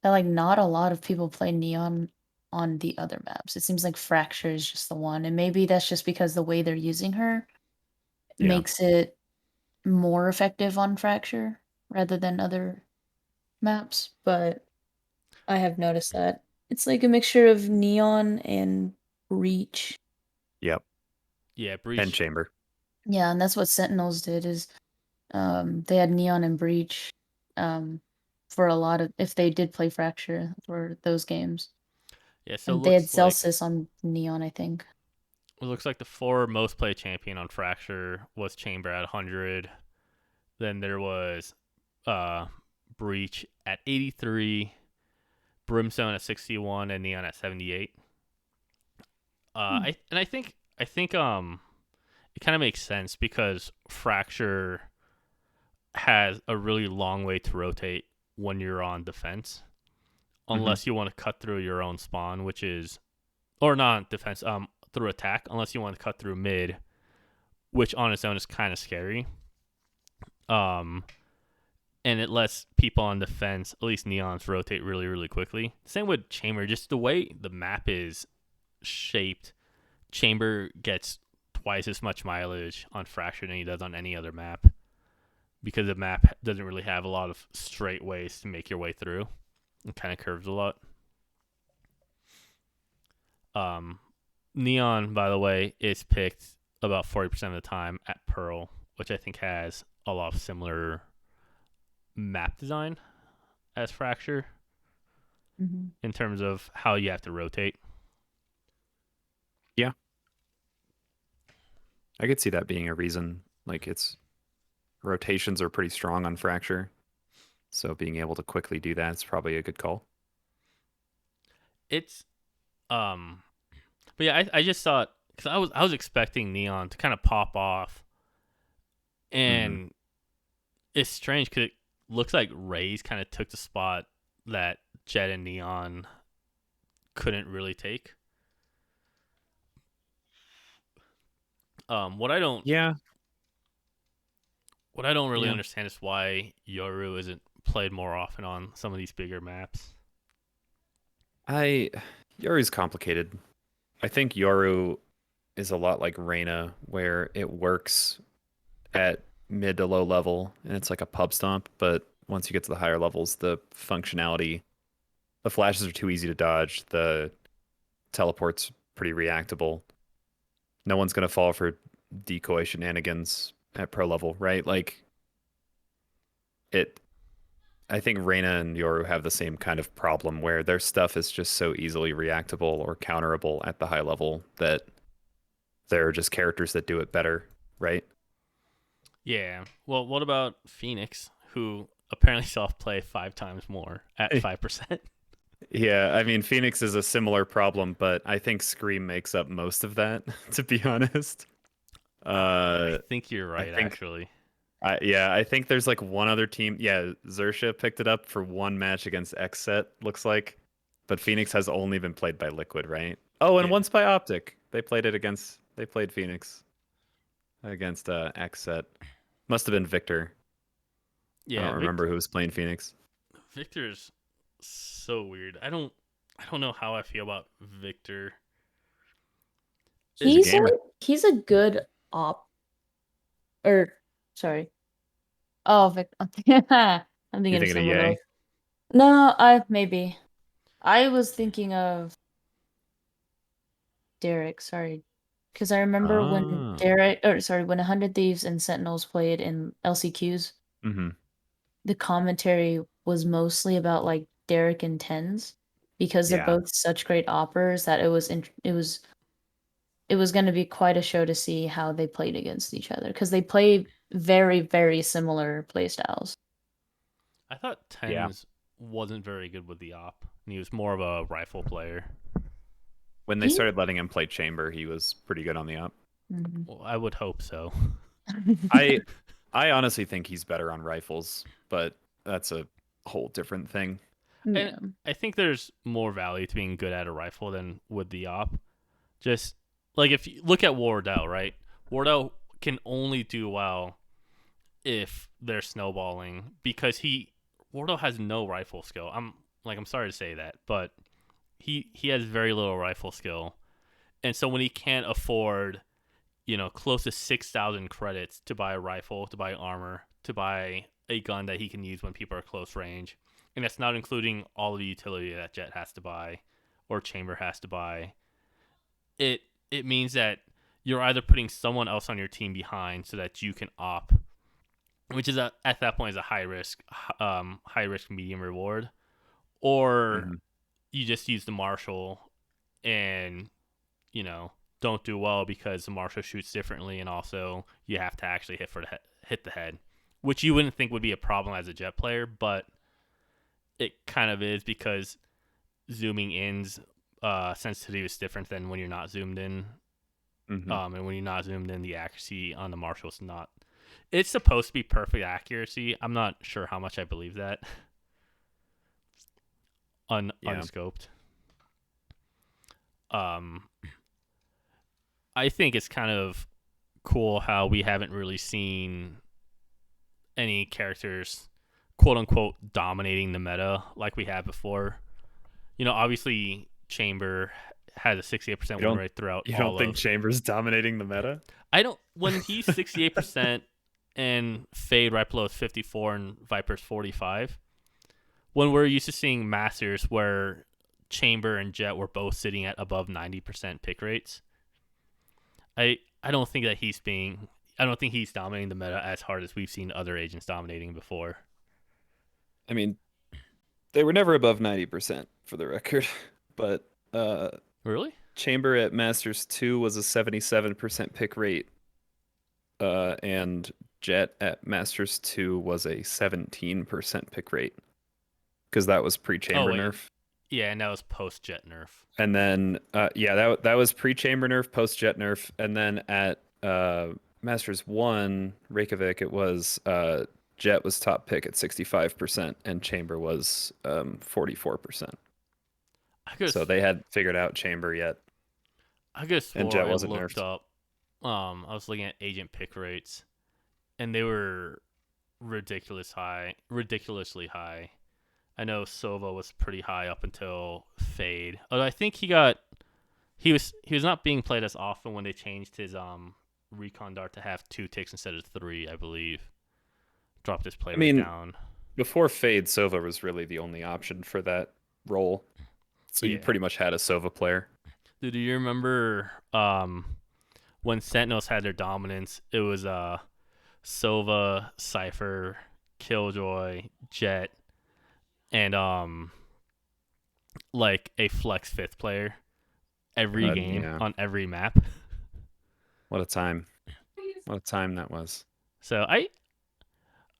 S3: that like not a lot of people play Neon on the other maps. It seems like Fracture is just the one, and maybe that's just because the way they're using her
S2: Yeah.
S3: makes it more effective on Fracture rather than other maps. But I have noticed that it's like a mixture of Neon and Reach.
S2: Yep.
S1: Yeah,
S2: And
S1: Breach.
S2: Chamber.
S3: Yeah, and that's what Sentinels did is they had Neon and Breach for a lot of if they did play Fracture for those games.
S1: Yeah, so it
S3: And they had
S1: looks like
S3: Celsius on Neon, I think.
S1: the 4 most played champion on Fracture was Chamber at 100. Then there was uh Breach at 83, Brimstone at 61, and Neon at 78.
S3: Hmm.
S1: I think it kind of makes sense because Fracture has a really long way to rotate when you're on defense,
S2: Hmm.
S1: unless you want to cut through your own spawn, which is or not defense, through attack, unless you want to cut through mid, which on its own is kind of scary. Um, and it lets people on defense, at least Neons, rotate really, really quickly. Same with Chamber, just the way the map is shaped. Chamber gets twice as much mileage on Fracture than he does on any other map because the map doesn't really have a lot of straight ways to make your way through. It kind of curves a lot. Um, Neon, by the way, is picked about 40% of the time at Pearl, which I think has a lot of similar map design as Fracture
S3: Hmm.
S1: in terms of how you have to rotate.
S2: Yeah. I could see that being a reason. Like its rotations are pretty strong on Fracture. So being able to quickly do that is probably a good call.
S1: It's um, but yeah, I just thought because I was expecting Neon to kind of pop off,
S2: Hmm.
S1: and it's strange because it looks like Raze kind of took the spot that Jet and Neon couldn't really take. Um, what I don't
S2: Yeah.
S1: what I don't really
S2: Yeah.
S1: understand is why Yoru isn't played more often on some of these bigger maps.
S2: I Yoru's complicated. I think Yoru is a lot like Reyna, where it works at mid to low level and it's like a pub stomp, but once you get to the higher levels, the functionality, the flashes are too easy to dodge, the teleport's pretty reactable. No one's gonna fall for decoy shenanigans at pro level, right? Like it I think Reyna and Yoru have the same kind of problem where their stuff is just so easily reactable or counterable at the high level that there are just characters that do it better, right?
S1: Yeah. Well, what about Phoenix, who apparently self play 5 times more at 5%?
S2: Yeah, I mean, Phoenix is a similar problem, but I think Scream makes up most of that, to be honest.
S1: I
S2: Uh,
S1: think you're
S2: I
S1: right,
S2: think,
S1: actually.
S2: I think there's like one other team. Yeah, Xerxia picked it up for one match against Xset, looks like, but Phoenix has only been played by Liquid, right? Oh, and
S1: Yeah.
S2: once by Optic. They played Phoenix against Xset. Must have been Victor. I
S1: Yeah,
S2: don't remember who was playing Phoenix.
S1: Victor's so weird. I don't know how I feel about Victor.
S2: He's a
S3: He's a
S2: gamer.
S3: he's a good op or sorry. Oh, I'm
S2: You
S3: thinking of
S2: thinking of
S3: someone else.
S2: Yay?
S3: No, I maybe. I was thinking of Derek, sorry. Because I remember when
S2: Oh.
S3: Derek, or sorry, when 100 Thieves and Sentinels played in LCQs,
S2: Mm-hmm.
S3: the commentary was mostly about like Derek and Tens because they're
S2: Yeah.
S3: both such great operas that it was going to be quite a show to see how they played against each other because they play very, very similar play styles.
S1: I thought
S2: Yeah.
S1: Tens wasn't very good with the op, and he was more of a rifle player.
S2: When they
S3: He
S2: started letting him play chamber, he was pretty good on the up.
S3: Mhm.
S1: Well, I would hope so.
S2: I I honestly think he's better on rifles, but that's a whole different thing.
S1: And
S3: Yeah.
S1: I think there's more value to being good at a rifle than with the op. Just like if you look at Wardell, right? Wardell can only do well if they're snowballing because Wardell has no rifle skill. I'm sorry to say that, but he has very little rifle skill, and so when he can't afford close to 6,000 credits to buy a rifle, to buy armor, to buy a gun that he can use when people are close range, and that's not including all of the utility that Jet has to buy or Chamber has to buy. It it means that you're either putting someone else on your team behind so that you can op, which is at that point is a high risk medium reward, or
S2: Hmm.
S1: you just use the Marshall and don't do well because the Marshall shoots differently, and also you have to actually hit the head, which you wouldn't think would be a problem as a Jet player, but it kind of is because zooming in's sensitivity is different than when you're not zoomed in.
S2: Hmm.
S1: And when you're not zoomed in, the accuracy on the Marshall is not. It's supposed to be perfect accuracy. I'm not sure how much I believe that
S2: Yeah.
S1: unscoped. Um, I think it's kind of cool how we haven't really seen any characters, quote unquote, dominating the meta like we had before. Obviously Chamber had a 68%
S2: You
S1: win
S2: don't
S1: rate throughout
S2: you don't
S1: all
S2: think
S1: of.
S2: Chambers dominating the meta?
S1: I don't when he's 68% and Fade right below is 54 and Viper's 45. When we're used to seeing Masters where Chamber and Jet were both sitting at above 90% pick rates. I don't think that I don't think he's dominating the meta as hard as we've seen other agents dominating before.
S2: I mean, they were never above 90% for the record, but
S1: Really?
S2: Chamber at Masters 2 was a 77% pick rate, and Jet at Masters 2 was a 17% pick rate because that was
S1: Oh
S2: pre-chamber
S1: wait,
S2: nerf.
S1: yeah, and that was post Jet nerf.
S2: And then yeah, that was pre-chamber nerf, post-jet nerf, and then at Masters 1 Reykjavik it was Jet was top pick at 65% and Chamber was 44%.
S1: I could
S2: So they had figured out Chamber yet,
S1: I could have
S2: and
S1: swore
S2: Jet
S1: I
S2: wasn't
S1: looked
S2: nerfed.
S1: up. I was looking at agent pick rates, and they were ridiculously high. I know Sova was pretty high up until Fade. Although I think he was not being played as often when they changed his recon dart to have 2 ticks instead of 3, I believe. Dropped his play
S2: I
S1: rate
S2: mean,
S1: down.
S2: before Fade, Sova was really the only option for that role. So you
S1: Yeah.
S2: pretty much had a Sova player.
S1: Do you remember when Sentinels had their dominance? It was Sova, Cypher, Killjoy, Jet, and like a flex fifth player every
S2: God,
S1: game
S2: yeah.
S1: on every map.
S2: What a time. What a time that was.
S1: So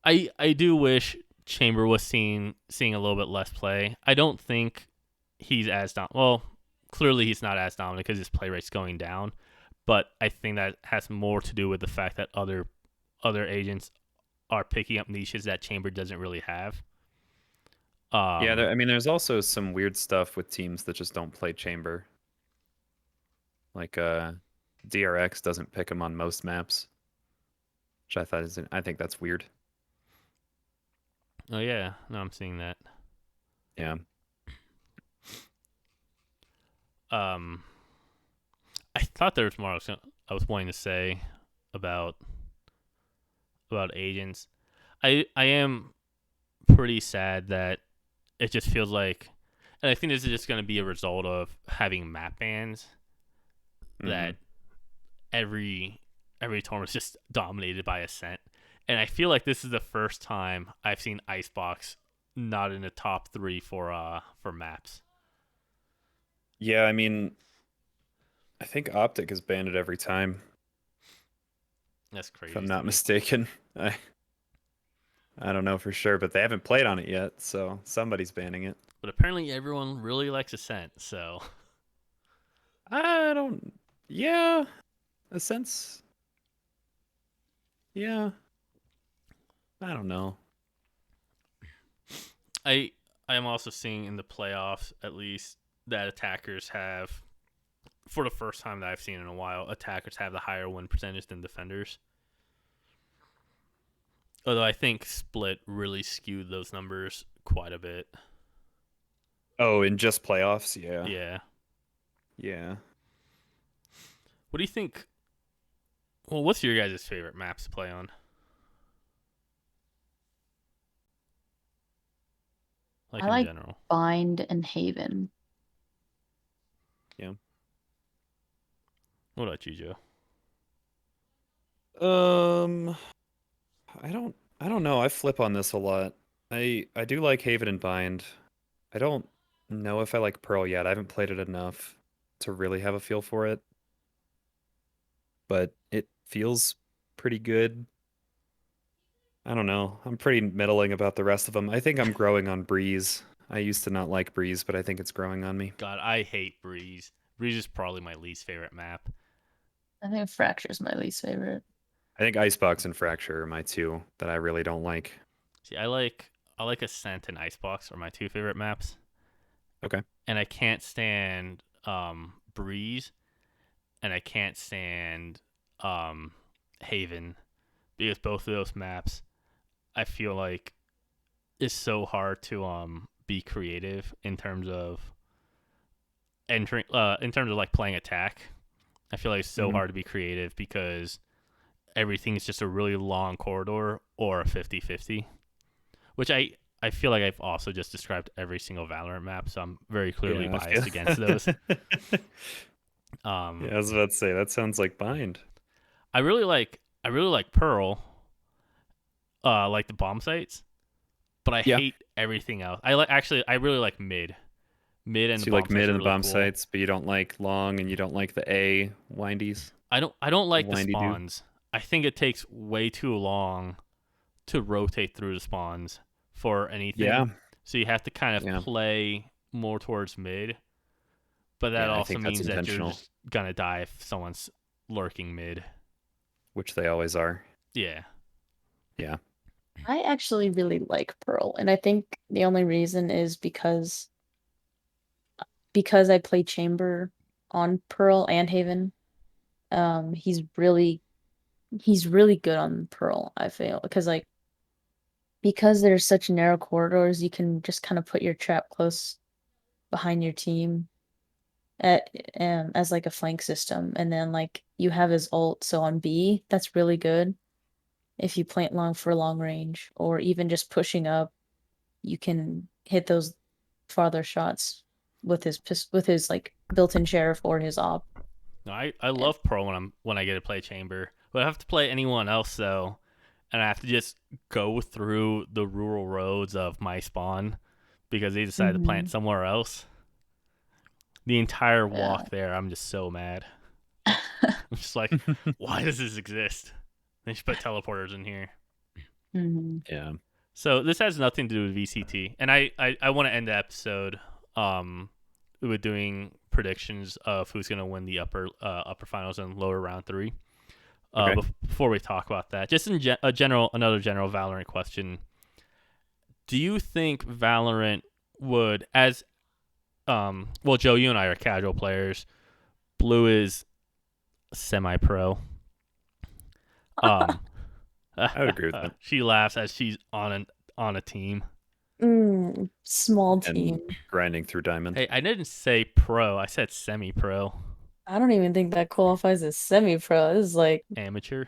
S1: I do wish Chamber was seeing a little bit less play. I don't think he's as well. Clearly, he's not as dominant because his play rate's going down. But I think that has more to do with the fact that other agents are picking up niches that Chamber doesn't really have.
S2: Yeah,
S1: Um,
S2: I mean, there's also some weird stuff with teams that just don't play Chamber. Like DRX doesn't pick him on most maps, which I think that's weird.
S1: oh yeah, no, I'm seeing that.
S2: Yeah.
S1: Um, I thought there was more I was wanting to say about agents. I am pretty sad that it just feels like, and I think this is just going to be a result of having map bans
S2: Hmm.
S1: that every tournament is just dominated by Ascent, and I feel like this is the first time I've seen Icebox not in the top 3 for maps.
S2: Yeah, I mean, I think Optic has banned it every time,
S1: That's
S2: if I'm
S1: crazy to
S2: not
S1: me.
S2: mistaken. I don't know for sure, but they haven't played on it yet, so somebody's banning it.
S1: But apparently everyone really likes Ascent, so
S2: I don't. Yeah, a sense. Yeah, I don't know.
S1: I I am also seeing in the playoffs at least that attackers have, for the first time that I've seen in a while, attackers have the higher win percentage than defenders. Although I think Split really skewed those numbers quite a bit.
S2: Oh, in just playoffs? Yeah.
S1: Yeah.
S2: Yeah.
S1: What do you think? Well, what's your guys' favorite maps to play on? Like
S3: I
S1: in
S3: like
S1: general.
S3: Bind and Haven.
S2: Yeah.
S1: What about you, Joe?
S2: Um, I don't know. I flip on this a lot. I do like Haven and Bind. I don't know if I like Pearl yet. I haven't played it enough to really have a feel for it, but it feels pretty good. I don't know. I'm pretty middling about the rest of them. I think I'm growing on Breeze. I used to not like Breeze, but I think it's growing on me.
S1: God, I hate Breeze. Breeze is probably my least favorite map.
S3: I think Fracture's my least favorite.
S2: I think Icebox and Fracture are my two that I really don't like.
S1: See, I like Ascent and Icebox are my two favorite maps,
S2: Okay.
S1: and I can't stand Breeze, and I can't stand um Haven because both of those maps I feel like is so hard to be creative in terms of like playing attack. I feel like it's so
S2: Hmm.
S1: hard to be creative because everything is just a really long corridor or a 50-50, which I feel like I've also just described every single Valorant map, so I'm very clearly
S2: Yeah, I feel.
S1: biased against those. Um,
S2: Yeah, I was about to say that sounds like Bind.
S1: I really like Pearl, like the bomb sites, but I
S2: Yeah.
S1: hate everything else. I really like mid and the
S2: So you
S1: bomb
S2: like
S1: sites
S2: mid
S1: are
S2: and the
S1: really
S2: bomb
S1: cool.
S2: sites, but you don't like long and you don't like the A windies,
S1: I don't
S2: the
S1: like the
S2: windy do.
S1: spawns. I think it takes way too long to rotate through the spawns for anything.
S2: Yeah.
S1: So you have to kind of
S2: Yeah.
S1: play more towards mid, but that
S2: Yeah, I
S1: also
S2: think that's
S1: means that you're
S2: intentional,
S1: just gonna die if someone's lurking mid.
S2: which they always are.
S1: Yeah.
S2: Yeah.
S3: I actually really like Pearl, and I think the only reason is because I play Chamber on Pearl and Haven. He's really good on Pearl, I feel, because there's such narrow corridors, you can just kind of put your trap close behind your team at as like a flank system, and then like you have his ult, so on B, that's really good if you plant long for long range, or even just pushing up, you can hit those farther shots with his like built-in sheriff or his op.
S1: No, I
S3: And
S1: love Pearl when I get to play Chamber. But I have to play anyone else though, and I have to just go through the rural roads of my spawn because they decided to plant
S3: mhm.
S1: somewhere else. The entire
S3: Yeah.
S1: walk there, I'm just so mad. I'm just like, why does this exist? They should put teleporters in here.
S3: Mhm.
S2: Yeah.
S1: So this has nothing to do with VCT, and I want to end the episode with doing predictions of who's going to win the upper finals and lower round three.
S2: Okay.
S1: Before we talk about that, just in another general Valorant question: do you think Valorant would, as well, Joe, you and I are casual players. Blue is semi-pro. Um,
S2: I would agree with that.
S1: she laughs as she's on a team.
S3: Small
S2: And
S3: team.
S2: grinding through diamond.
S1: Hey, I didn't say pro. I said semi-pro,
S3: I don't even think that qualifies as semi-pro. This is like,
S1: amateur.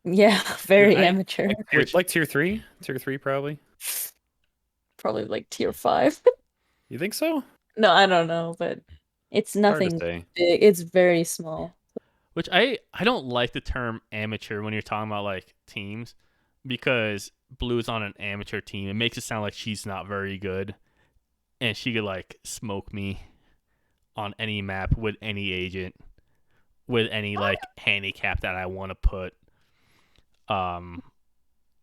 S3: yeah,
S1: Dude,
S3: very amateur.
S1: which
S2: Like tier three? Tier three probably.
S3: Probably like tier 5.
S2: You think so?
S3: No, I don't know, but it's
S2: Hard to
S3: nothing
S2: say.
S3: big. It's very small.
S1: I don't like the term amateur when you're talking about like teams because Blue's on an amateur team. It makes it sound like she's not very good and she could like smoke me on any map with any agent with any like handicap that I want to put. Um,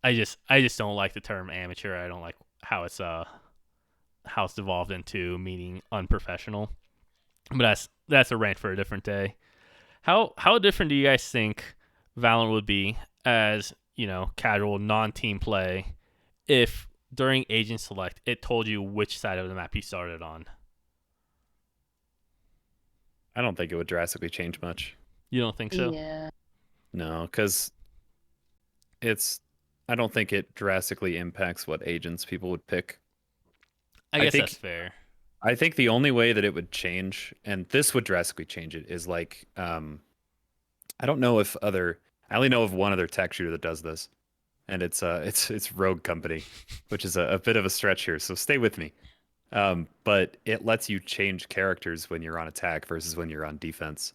S1: I just don't like the term amateur. I don't like how it's evolved into meaning unprofessional. But that's a rant for a different day. How different do you guys think Valorant would be as casual non-team play if during agent select it told you which side of the map you started on?
S2: I don't think it would drastically change much.
S1: You don't think so?
S3: Yeah.
S2: No, because it's. I don't think it drastically impacts what agents people would pick.
S1: I
S2: I
S1: guess that's
S2: think
S1: fair.
S2: I think the only way that it would change, and this would drastically change it, is like I don't know if other. I only know of one other tech shooter that does this, and it's Rogue Company, which is a bit of a stretch here. So stay with me. But it lets you change characters when you're on attack versus when you're on defense,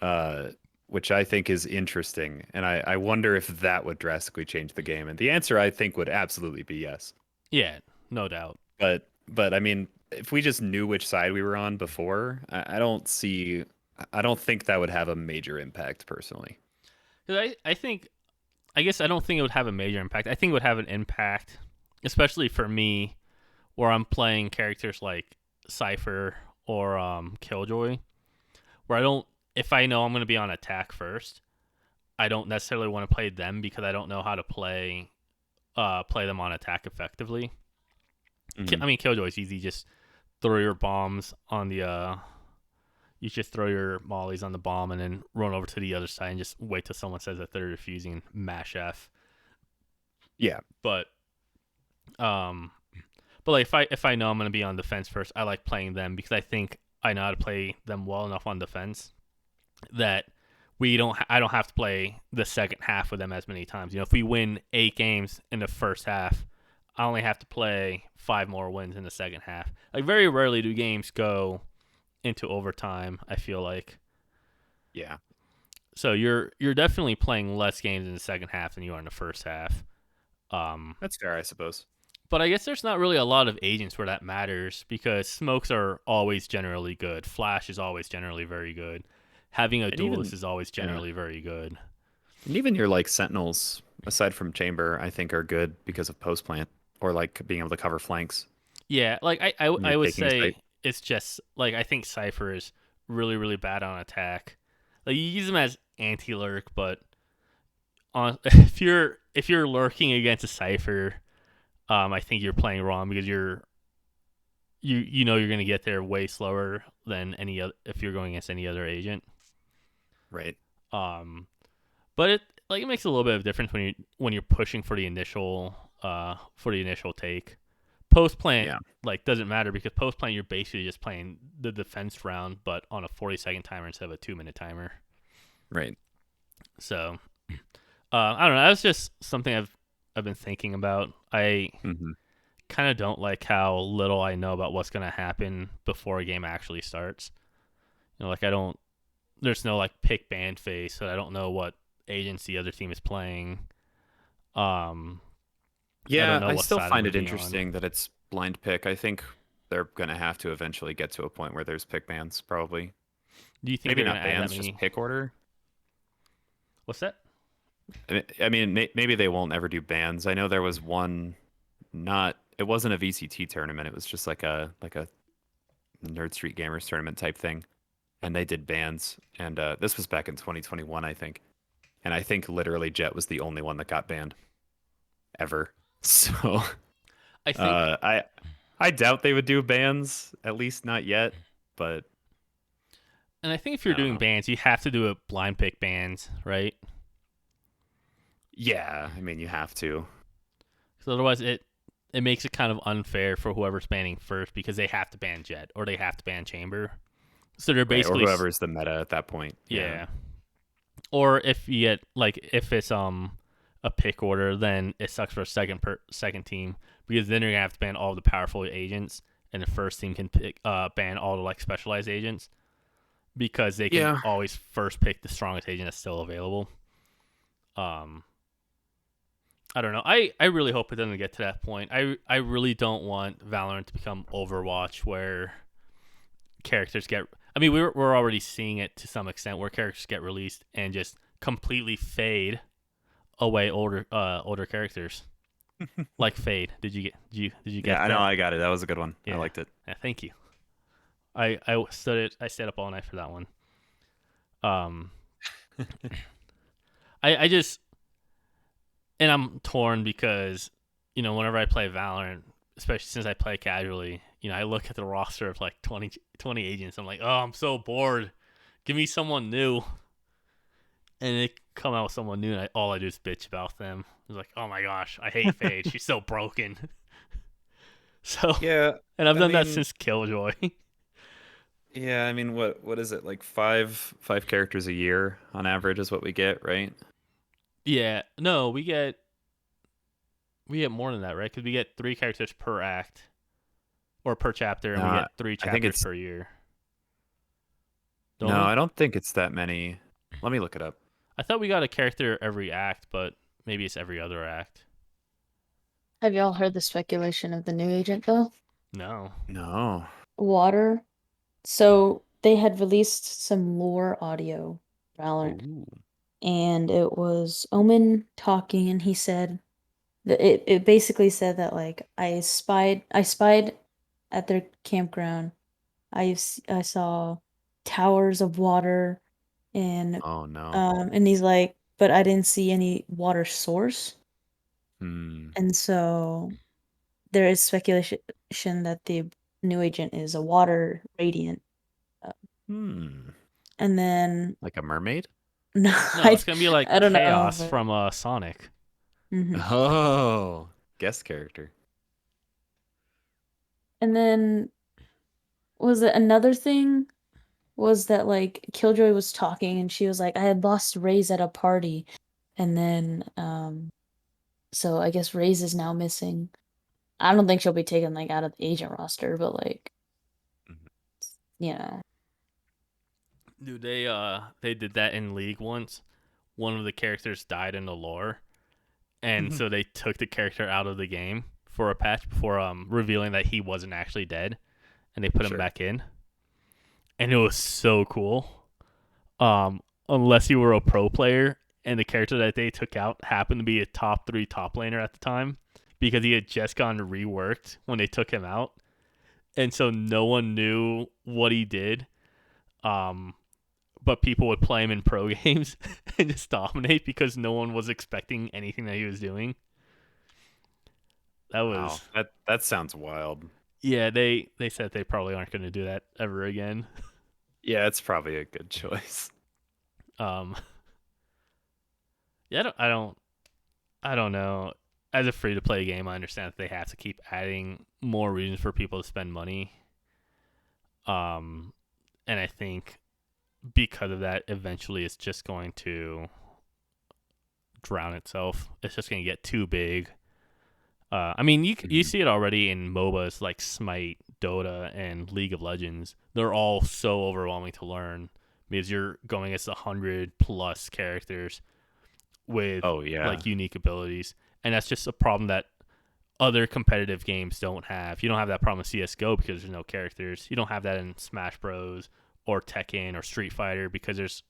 S2: uh, which I think is interesting. And I wonder if that would drastically change the game. And the answer I think would absolutely be yes.
S1: Yeah, no doubt.
S2: But I mean, if we just knew which side we were on before, I don't think that would have a major impact personally.
S1: 'Cause I think, I guess I don't think it would have a major impact. I think it would have an impact, especially for me, where I'm playing characters like Cypher or Killjoy, where I don't, if I know I'm going to be on attack first, I don't necessarily want to play them because I don't know how to play them on attack effectively.
S2: Mhm.
S1: I mean, Killjoy's easy. Just throw your bombs on the you just throw your mollies on the bomb and then run over to the other side and just wait till someone says that they're defusing and mash F.
S2: Yeah,
S1: But um, but like if I know I'm gonna be on defense first, I like playing them because I think I know how to play them well enough on defense that I don't have to play the second half with them as many times. You know, if we win 8 games in the first half, I only have to play 5 more wins in the second half. Like very rarely do games go into overtime, I feel like.
S2: yeah,
S1: So you're definitely playing less games in the second half than you are in the first half. Um,
S2: that's fair, I suppose.
S1: but I guess there's not really a lot of agents where that matters because smokes are always generally good. Flash is always generally very good. Having a
S2: And
S1: duelist
S2: even
S1: is always
S2: yeah,
S1: generally very good.
S2: and even your like sentinels, aside from chamber, I think are good because of post plant or like being able to cover flanks
S1: Yeah, like
S2: when
S1: I
S2: you're
S1: would
S2: taking a site.
S1: say it's just like I think Cypher is really really bad on attack. Like you use him as anti lurk, but on if you're lurking against a Cypher, I think you're playing wrong because you know you're gonna get there way slower than any other if you're going against any other agent.
S2: Right.
S1: Um, but it makes a little bit of difference when you're pushing for the initial take. Post plant
S2: Yeah.
S1: like doesn't matter because post plant you're basically just playing the defense round but on a 40-second timer instead of a 2-minute timer.
S2: Right.
S1: So I don't know. That's just something I've been thinking about. I
S2: Hmm.
S1: kind of don't like how little I know about what's gonna happen before a game actually starts. You know, like I don't. There's no like pick ban phase, so I don't know what agents the other team is playing. Um, I don't
S2: Yeah,
S1: know
S2: I
S1: what
S2: still
S1: side I'm
S2: find
S1: gonna
S2: it
S1: be on.
S2: interesting that it's blind pick. I think they're gonna have to eventually get to a point where there's pick bans, probably.
S1: Do you think
S2: Maybe
S1: they're gonna
S2: not
S1: add that
S2: bans, just
S1: many?
S2: pick order.
S1: What's that?
S2: Maybe they won't ever do bans. I know there was one, not it wasn't a VCT tournament. It was just like a Nerd Street Gamers tournament type thing, and they did bans. And this was back in 2021, I think. And I think literally Jet was the only one that got banned ever. So
S1: I think,
S2: uh, I I doubt they would do bans, at least not yet. But
S1: and I think if you're
S2: I don't
S1: doing
S2: know.
S1: bans, you have to do a blind pick bans, right?
S2: Yeah, I mean you have to.
S1: Because otherwise, it makes it kind of unfair for whoever's banning first because they have to ban Jet or they have to ban Chamber. So they're
S2: Right, or
S1: basically
S2: whoever's the meta at that point. Yeah.
S1: yeah. Or if you get like if it's a pick order, then it sucks for a second team because then you're gonna have to ban all the powerful agents, and the first team can ban all the like specialized agents because they can
S2: Yeah.
S1: always first pick the strongest agent that's still available. Um, I don't know. I really hope it doesn't get to that point. I really don't want Valorant to become Overwatch where characters get. I mean, we're already seeing it to some extent where characters get released and just completely fade away older characters like Fade. Did you
S2: Yeah,
S1: get
S2: I know
S1: that?
S2: I got it. That was a good one. I
S1: Yeah.
S2: liked it.
S1: Yeah. Thank you. I stayed up all night for that one. Um, I just and I'm torn because you know whenever I play Valorant, especially since I play casually, you know I look at the roster of like 20 agents. I'm like, oh, I'm so bored. Give me someone new. And they come out with someone new, and all I do is bitch about them. It's like, oh my gosh, I hate Fade. She's so broken. So,
S2: Yeah,
S1: and I've
S2: I
S1: done that
S2: mean,
S1: since Killjoy.
S2: yeah, I mean, what is it like five characters a year on average is what we get, right?
S1: Yeah, no, we get more than that, right? Because we get 3 characters per act or per chapter, and we
S2: No,
S1: get 3
S2: I think
S1: chapters
S2: it's
S1: per year, don't
S2: no,
S1: we?
S2: I don't think it's that many. Let me look it up.
S1: I thought we got a character every act, but maybe it's every other act.
S3: Have y'all heard the speculation of the new agent though?
S1: No.
S2: No.
S3: Water. So they had released some lore audio, Valorant,
S2: Ooh.
S3: and it was Omen talking, and he said that it basically said that like I spied at their campground. I saw towers of water, and
S2: Oh no.
S3: and he's like, but I didn't see any water source,
S2: Hmm.
S3: and so there is speculation that the new agent is a water radiant. Uh,
S2: Hmm.
S3: And then
S2: Like a mermaid?
S3: no,
S1: No, it's going to be like
S3: I don't know,
S1: Chaos
S3: but
S1: from Sonic.
S2: Oh, guest character.
S3: and then was it another thing? Was that like Killjoy was talking and she was like, I had lost Raze at a party, and then so I guess Raze is now missing. I don't think she'll be taken like out of the agent roster, but like
S2: Mhm.
S3: you know,
S1: Dude, they did that in League once. One of the characters died in the lore, and
S2: Mhm.
S1: so they took the character out of the game for a patch before revealing that he wasn't actually dead, and they put him
S2: Sure.
S1: back in. And it was so cool. Unless you were a pro player and the character that they took out happened to be a top 3 top laner at the time because he had just gotten reworked when they took him out. And so no one knew what he did. Um, but people would play him in pro games and just dominate because no one was expecting anything that he was doing. That
S2: Wow.
S1: was
S2: That sounds wild.
S1: yeah, they said they probably aren't going to do that ever again.
S2: Yeah, it's probably a good choice.
S1: Um yeah, I don't know. As a free to play game, I understand that they have to keep adding more reasons for people to spend money. Um, and I think because of that, eventually it's just going to drown itself. It's just going to get too big. I mean, you
S2: Mhm.
S1: see it already in MOBAs like Smite, Dota, and League of Legends. They're all so overwhelming to learn because you're going against 100+ characters with
S2: Oh yeah.
S1: like unique abilities, and that's just a problem that other competitive games don't have. You don't have that problem in CS:GO because there's no characters. You don't have that in Smash Bros or Tekken or Street Fighter because there's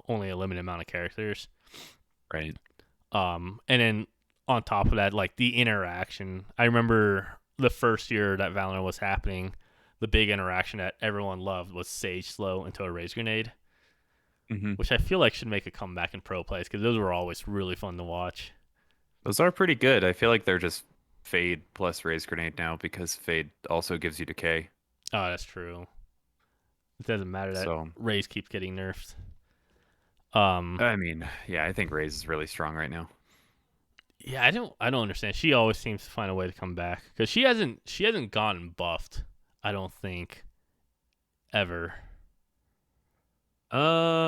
S1: only a limited amount of characters.
S2: Right.
S1: And then on top of that, like the interaction. I remember the first year that Valorant was happening, the big interaction that everyone loved was Sage Slow into a Raze Grenade,
S2: Hmm.
S1: which I feel like should make a comeback in pro plays because those were always really fun to watch.
S2: Those are pretty good. I feel like they're just Fade plus Raise Grenade now because Fade also gives you decay.
S1: Oh, that's true. It doesn't matter that
S2: So,
S1: Raze keeps getting nerfed. Um,
S2: I mean, yeah, I think Raise is really strong right now.
S1: yeah, I don't understand. She always seems to find a way to come back because she hasn't gotten buffed. I don't think ever.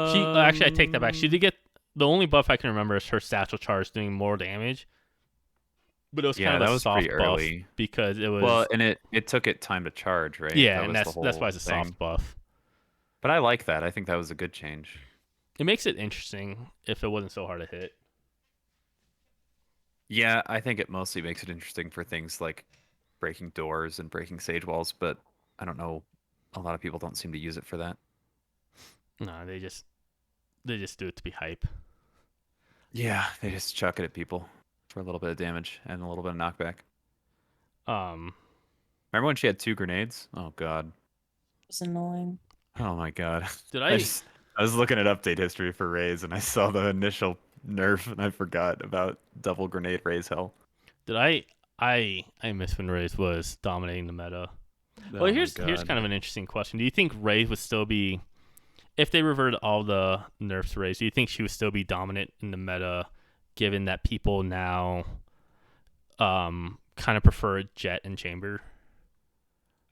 S1: She actually I take that back. She did
S2: Um,
S1: get the only buff I can remember is her satchel charge doing more damage, but it was kind
S2: yeah,
S1: of a
S2: that was pretty
S1: soft buff
S2: early.
S1: because it
S2: Well,
S1: was
S2: and it took it time to charge, right?
S1: yeah,
S2: That
S1: and
S2: was the
S1: that's why
S2: whole
S1: it's a
S2: thing.
S1: soft buff.
S2: But I like that. I think that was a good change.
S1: It makes it interesting if it wasn't so hard to hit.
S2: Yeah, I think it mostly makes it interesting for things like breaking doors and breaking sage walls, but I don't know. A lot of people don't seem to use it for that.
S1: No, they just do it to be hype.
S2: Yeah, they just chuck it at people for a little bit of damage and a little bit of knockback.
S1: Um,
S2: Remember when she had 2 grenades? Oh god.
S3: it's annoying.
S2: Oh my god.
S1: did
S2: I
S1: I
S2: just I was looking at update history for Raze and I saw the initial nerf and I forgot about double grenade Raze hell.
S1: Did I miss when Raze was dominating the meta? Well,
S2: Oh my
S1: here's
S2: god.
S1: kind of an interesting question. Do you think Raze would still be if they reverted all the nerfs to Raze? Do you think she would still be dominant in the meta, given that people now kind of prefer Jet and Chamber.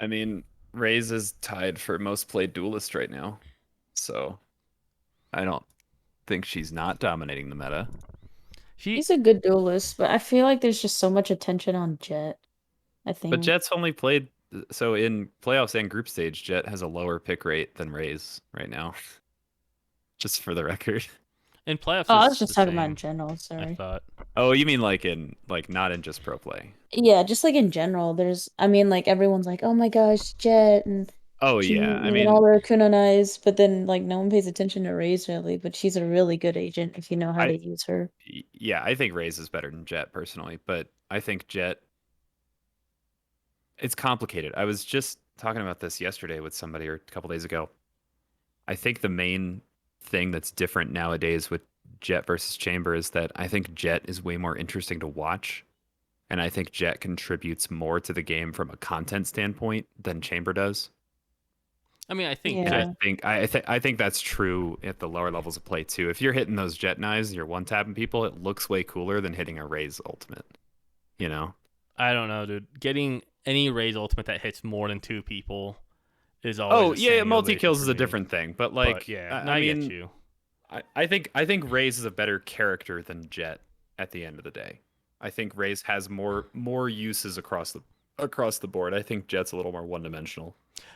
S2: I mean, Raze is tied for most played duelist right now, so I don't think she's not dominating the meta.
S1: She,
S3: He's a good duelist, but I feel like there's just so much attention on Jet. I
S2: But
S3: think.
S2: Jet's only played so in playoffs and group stage, Jet has a lower pick rate than Raze right now. Just for the record.
S1: in playoffs
S3: Oh, I was
S1: is
S3: just
S1: the
S3: talking about in
S1: same.
S3: general.
S1: I
S3: Sorry.
S1: thought.
S2: Oh, you mean like not in just pro play?
S3: Yeah, just like in general, I mean, like everyone's like, "Oh my gosh, Jet," and
S2: Oh
S3: she's
S2: yeah, I
S3: making all
S2: mean,
S3: their kunonais, but then like no one pays attention to Ray's really, but she's a really good agent if you know how
S2: I
S3: to use her.
S2: yeah, I think Raze is better than Jet personally, but I think Jet it's complicated. I was just talking about this yesterday with somebody or a couple days ago. I think the main thing that's different nowadays with Jet versus Chamber is that I think Jet is way more interesting to watch, and I think Jet contributes more to the game from a content standpoint than Chamber does.
S1: I mean, I think
S2: And I
S1: Jet.
S3: Yeah.
S2: think I think that's true at the lower levels of play too. If you're hitting those Jet knives, you're one tapping people, it looks way cooler than hitting a Raze ultimate. You know?
S1: I don't know, dude. Getting any Raze ultimate that hits more than 2 people is always
S2: Oh
S1: a
S2: yeah,
S1: standing
S2: multi
S1: ovation
S2: kills
S1: for
S2: is a
S1: me.
S2: different thing, but
S1: But
S2: like
S1: yeah, no,
S2: I
S1: I get
S2: mean,
S1: you.
S2: I think Raze is a better character than Jet at the end of the day. I think Raze has more uses across the board. I think Jet's a little more one dimensional.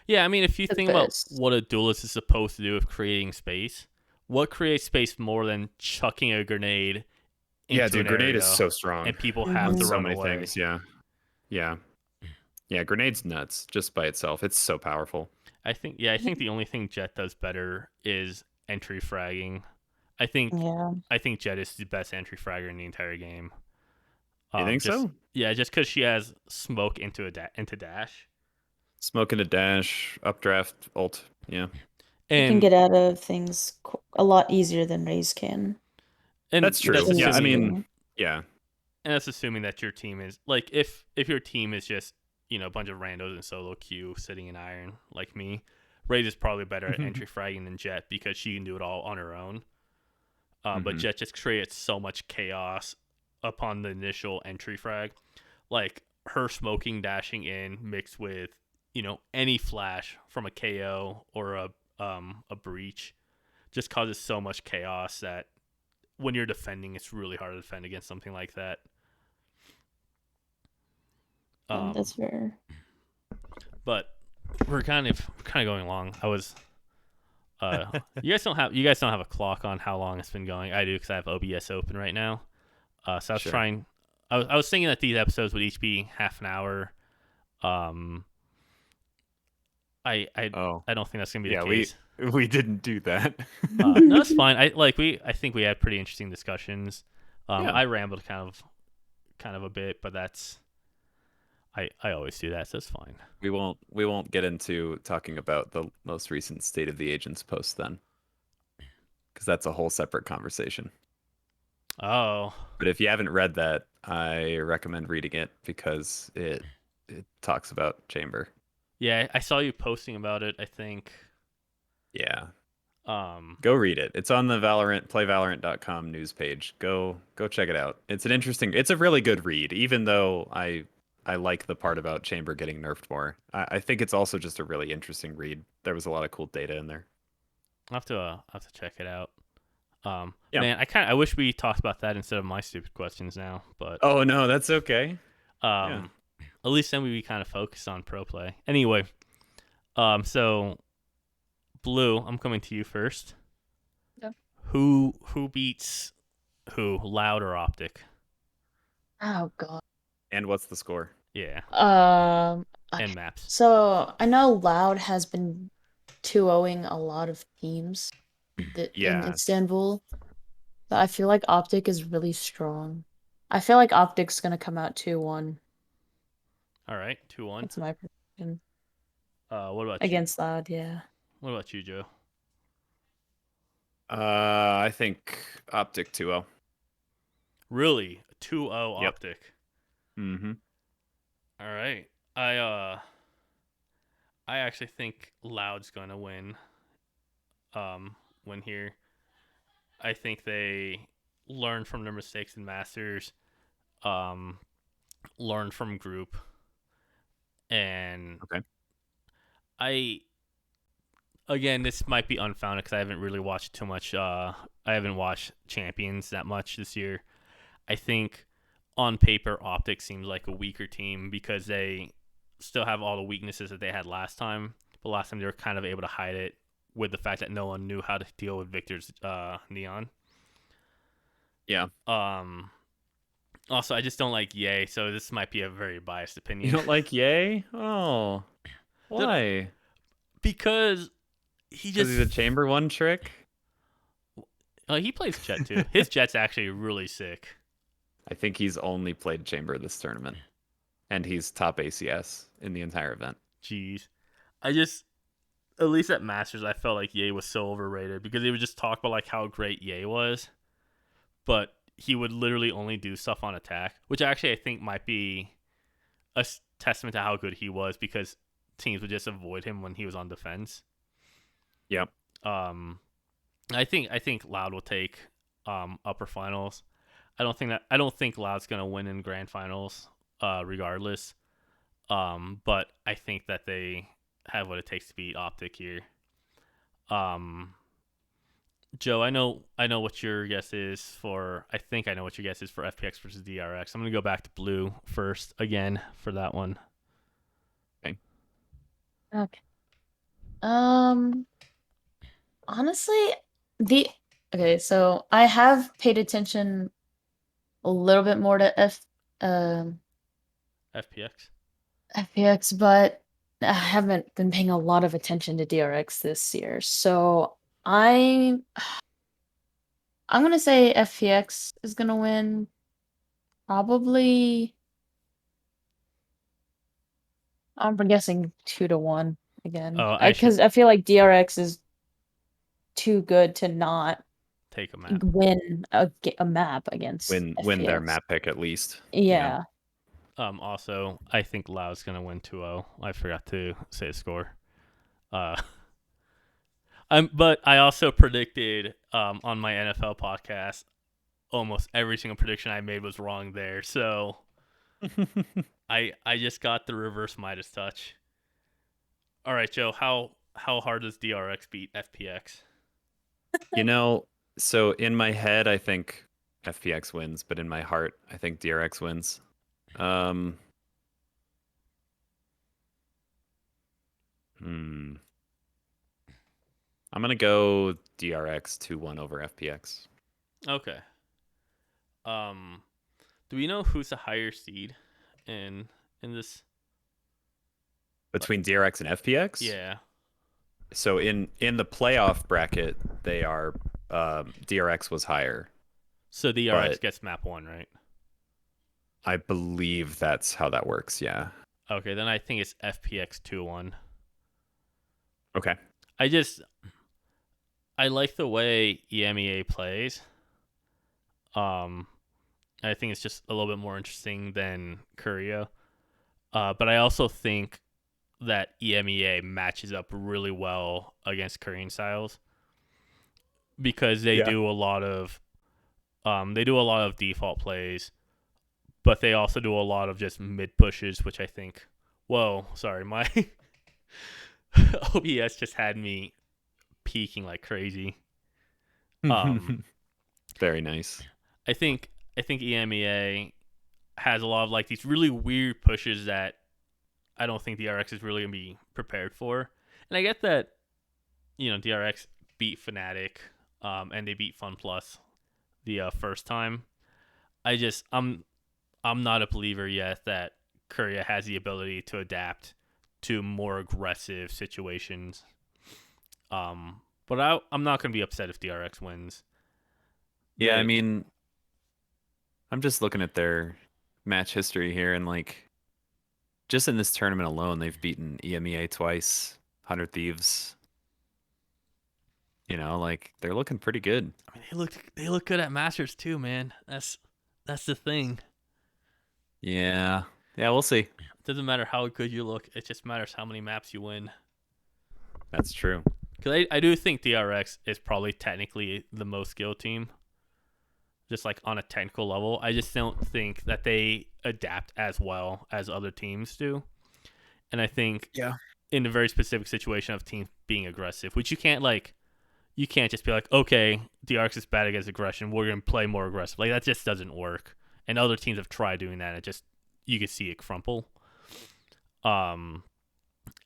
S1: Yeah, I mean, if you
S3: The
S1: think about
S3: best.
S1: what a duelist is supposed to do with creating space, what creates space more than chucking a grenade
S2: Yeah,
S1: into an
S2: dude, grenade is
S1: area
S2: so strong
S1: and people have
S2: with
S1: to
S3: Hmm.
S2: so
S1: run
S2: many
S1: away?
S2: things. Yeah, yeah, yeah. Grenade's nuts just by itself. It's so powerful.
S1: I think the only thing Jet does better is entry fragging. I think
S3: Yeah.
S1: I think Jet is the best entry fragger in the entire game.
S2: You think
S1: Just
S2: so?
S1: yeah, just because she has smoke into dash,
S2: Smoking a dash, updraft, ult. Yeah,
S3: She can
S1: and
S3: get out of things a lot easier than Raze can.
S2: that's
S1: that's
S2: true.
S3: In
S2: Yeah,
S3: this
S2: I
S1: assuming
S2: mean,
S3: game.
S2: yeah.
S1: that your team is like if your team is just a bunch of randos in solo queue sitting in iron like me, Raid is probably better at entry fragging than Jet because she can do it all on her own. But
S2: Hmm.
S1: Jet just creates so much chaos upon the initial entry frag, like her smoking dashing in mixed with any flash from a KO or a breach just causes so much chaos that when you're defending, it's really hard to defend against something like that.
S3: Yeah,
S1: Um,
S3: that's fair.
S1: but we're kind of going along. I was you guys don't have a clock on how long it's been going. I do because I have OBS open right now. So I was
S2: Sure.
S1: trying. I was thinking that these episodes would each be half an hour. Um, I I
S2: Oh,
S1: I don't think that's gonna be the
S2: yeah. We
S1: case.
S2: we didn't do that.
S1: No, it's fine. I think we had pretty interesting discussions.
S2: Yeah.
S1: I rambled kind of a bit, but that's I always do that, so it's fine.
S2: We won't get into talking about the most recent State of the Agents post then, because that's a whole separate conversation.
S1: Oh,
S2: But if you haven't read that, I recommend reading it because it talks about Chamber.
S1: yeah, I saw you posting about it. I think.
S2: Yeah.
S1: Um,
S2: Go read it. It's on the Valorant playvalorant.com news page. Go check it out. It's a really good read, even though I like the part about Chamber getting nerfed more. I think it's also just a really interesting read. There was a lot of cool data in there.
S1: I'll have to check it out.
S2: Yeah.
S1: Man, I wish we talked about that instead of my stupid questions now, but
S2: Oh no, that's okay. Yeah.
S1: um, at least then we'd be kind of focused on pro play. Anyway, so Blue, I'm coming to you first.
S3: Yeah.
S1: Who beats who, Loud or Optic?
S3: Oh God.
S2: And what's the score?
S1: Yeah,
S3: Okay.
S1: and maps.
S3: So I know Loud has been 2-0ing a lot of teams in
S2: Yeah.
S3: Istanbul, but I feel like Optic is really strong. I feel like Optic's gonna come out 2-1.
S1: All right, 2-1.
S3: That's my prediction.
S1: What about you?
S3: Against Loud, yeah.
S1: What about you, Joe?
S2: I think Optic 2-0.
S1: Really, 2-0
S2: Yep.
S1: Optic.
S2: Mm-hmm.
S1: All right, I actually think Loud's gonna win. Win here. I think they learn from their mistakes in Masters. Um, learn from group, and
S2: Okay.
S1: I again this might be unfounded because I haven't really watched too much. I haven't watched Champions that much this year. I think on paper, Optic seems like a weaker team because they still have all the weaknesses that they had last time. But last time they were kind of able to hide it with the fact that no one knew how to deal with Victor's Neon.
S2: Yeah.
S1: Um, Also, I just don't like Yay, so this might be a very biased
S2: You
S1: opinion.
S2: don't like Yay? Oh, why?
S1: Because he
S2: Because
S1: just
S2: he's a chamber one trick?
S1: he plays Jet too. His Jet's actually really sick.
S2: I think he's only played chamber this tournament, and he's top ACS in the entire event.
S1: Jeez, I just at least at Masters, I felt like Ye was so overrated because he would just talk about like how great Ye was, but he would literally only do stuff on attack, which actually I think might be a testament to how good he was because teams would just avoid him when he was on defense.
S2: Yep.
S1: Um, I think Loud will take upper finals. I don't think Loud's gonna win in grand finals, regardless. But I think that they have what it takes to beat Optic here. Um, Joe, I know what your guess is for. I think I know what your guess is for FPX versus DRX. I'm gonna go back to blue first again for that one.
S2: Okay.
S3: Okay. Um, honestly, the okay, so I have paid attention a little bit more to um
S1: FPX.
S3: FPX, but I haven't been paying a lot of attention to DRX this year. So I'm gonna say FPX is gonna win. Probably I'm guessing 2-1 again.
S1: Oh, I should
S3: Because I feel like DRX is too good to not
S1: take a map.
S3: win a map against
S2: Win their
S3: FPX.
S2: map pick at least. Yeah.
S3: Yeah.
S1: Also, I think Lau's gonna win 2-0. I forgot to say the score. Uh, but I also predicted on my NFL podcast almost every single prediction I made was wrong there. So I just got the reverse Midas touch. All right, Joe. How hard does DRX beat FPX?
S2: You know, so in my head, I think FPX wins, but in my heart, I think DRX wins. Um, hmm. I'm gonna go DRX 2-1 over FPX.
S1: Okay. Um, do we know who's the higher seed in this?
S2: Between DRX and FPX?
S1: Yeah.
S2: So in the playoff bracket, they are DRX was higher,
S1: So DRX
S2: but
S1: gets map one, right?
S2: I believe that's how that works. Yeah.
S1: Okay, then I think it's FPX 2-1.
S2: Okay.
S1: I like the way EMEA plays. Um, I think it's just a little bit more interesting than Korea. But I also think that EMEA matches up really well against Korean styles because
S2: Yeah.
S1: they do a lot of default plays, but they also do a lot of just mid pushes, which I think. Whoa, sorry, my OBS just had me peaking like crazy. Um,
S2: Very nice.
S1: I think EMEA has a lot of like these really weird pushes that I don't think DRX is really gonna be prepared for. And I get that, DRX beat Fnatic, and they beat Fun Plus the first time. I'm not a believer yet that Korea has the ability to adapt to more aggressive situations. But I'm not gonna be upset if DRX wins.
S2: Yeah, I
S1: They
S2: mean, I'm just looking at their match history here, and like, just in this tournament alone, they've beaten EMEA twice, 100 Thieves. You know, like they're looking pretty good.
S1: I mean they look good at Masters too, man. That's the thing.
S2: Yeah. Yeah, we'll see.
S1: It doesn't matter how good you look. It just matters how many maps you win.
S2: That's true.
S1: Because I do think DRX is probably technically the most skilled team. just like on a technical level. I just don't think that they adapt as well as other teams do. And I think
S2: Yeah.
S1: in a very specific situation of teams being aggressive, which you can't just be like, okay, DRX is bad against aggression, we're gonna play more aggressive. Like that just doesn't work. And other teams have tried doing that, and it just you can see it crumple.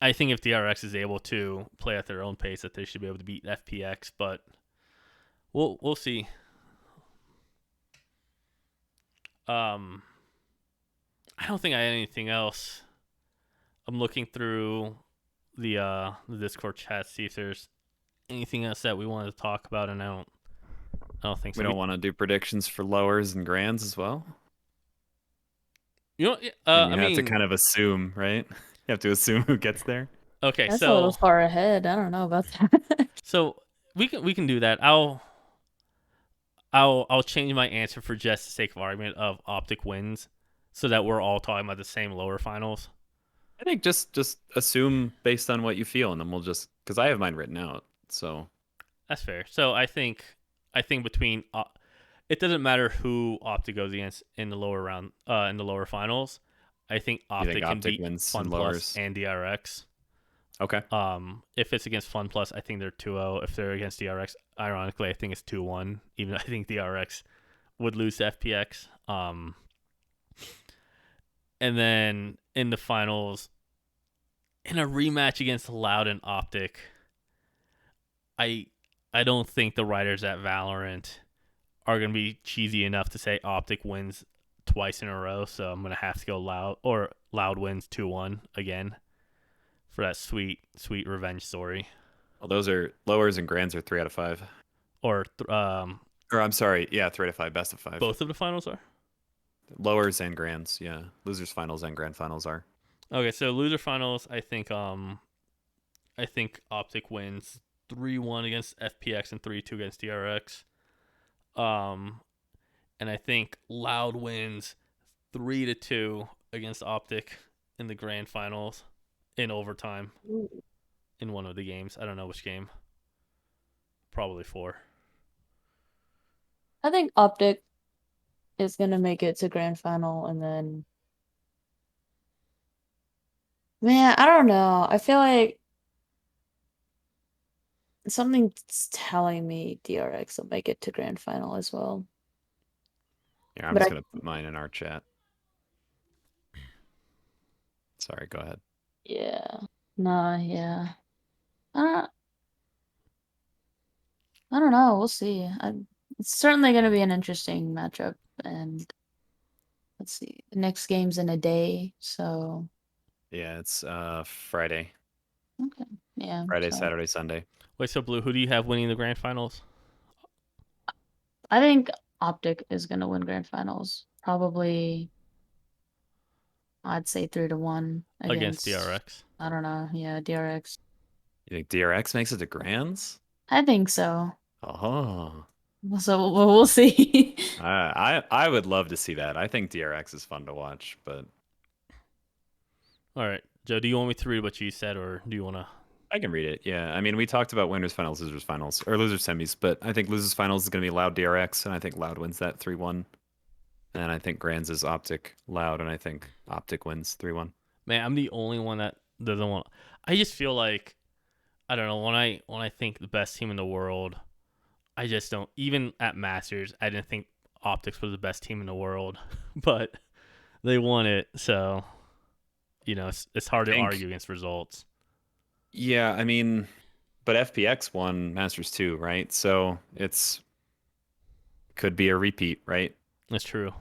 S1: I think if DRX is able to play at their own pace, that they should be able to beat FPX, but we'll see. Um, I don't think I had anything else. I'm looking through the Discord chat, see if there's anything else that we wanted to talk about, and I don't think so.
S2: We don't want to do predictions for lowers and grands as well.
S1: You know,
S2: You
S1: I
S2: have to
S1: mean,
S2: kind of assume, right? You have to assume who gets there.
S1: okay,
S3: That's a little
S1: so
S3: far ahead. I don't know about that.
S1: so we can do that. I'll change my answer for just the sake of argument of Optic wins, so that we're all talking about the same lower finals.
S2: I think just assume based on what you feel, and then we'll just because I have mine written out. So
S1: That's fair. So I think between it doesn't matter who Optic goes against in the lower round in the lower finals. I think
S2: you think
S1: Optic can
S2: Optic
S1: beat
S2: wins
S1: Fun
S2: and
S1: Plus
S2: lowers?
S1: and DRX.
S2: Okay.
S1: If it's against Fun Plus, I think they're 2-0. If they're against DRX, ironically, I think it's 2-1. Even though I think DRX would lose to FPX. And then in the finals, in a rematch against Loud and Optic, I I don't think the writers at Valorant are gonna be cheesy enough to say Optic wins twice in a row. So I'm gonna have to go Loud, or Loud wins 2-1 again for that sweet revenge story.
S2: Well, those are lowers and grands are 3 out of 5.
S1: Or
S2: Or I'm sorry, yeah, 3 out of 5, best of 5.
S1: both of the finals are.
S2: Lowers and grands, yeah. Losers finals and grand finals are.
S1: Okay, so loser finals, I think Optic wins 3-1 against FPX and 3-2 against DRX. Um and I think Loud wins 3-2 against Optic in the grand finals in overtime in one of the games. I don't know which game. Probably 4.
S3: I think Optic is gonna make it to grand final, and then man, I don't know. I feel like something's telling me DRX will make it to grand final as well.
S2: Yeah, I'm
S3: But
S2: just
S3: I
S2: gonna put mine in our chat. Sorry, go ahead.
S3: yeah. Nah, yeah. Uh, I don't know. We'll see. It's certainly going to be an interesting matchup. And let's see. The next game's in a day. So,
S2: Yeah, it's Friday.
S3: okay. Yeah.
S2: Friday,
S3: So
S2: Saturday, Sunday.
S1: Wait, so Blue, who do you have winning the grand finals
S3: I think Optic is going to win grand finals. Probably, I'd say 3-1
S1: against
S3: against,
S1: DRX?
S3: I don't know. Yeah, DRX.
S2: You think DRX makes it to grands?
S3: I think so.
S2: Oh.
S3: So we'll see.
S2: I would love to see that. I think DRX is fun to watch, but
S1: All right, Joe, do you want me to read what you said, or do you want to?
S2: I can read it. Yeah, I mean, we talked about winners finals, losers finals, or losers semis, but I think losers finals is going to be Loud DRX, and I think Loud wins that 3-1. And I think Grands is Optic Loud, and I think Optic wins 3-1.
S1: Man, I'm the only one that doesn't want. I just feel like I don't know when I think the best team in the world. I just don't. Even at Masters, I didn't think Optics was the best team in the world, but they won it. So it's hard to
S2: think
S1: argue against results.
S2: Yeah, I mean, but FPX won Masters 2, right? So it's could be a repeat, right?
S1: That's true.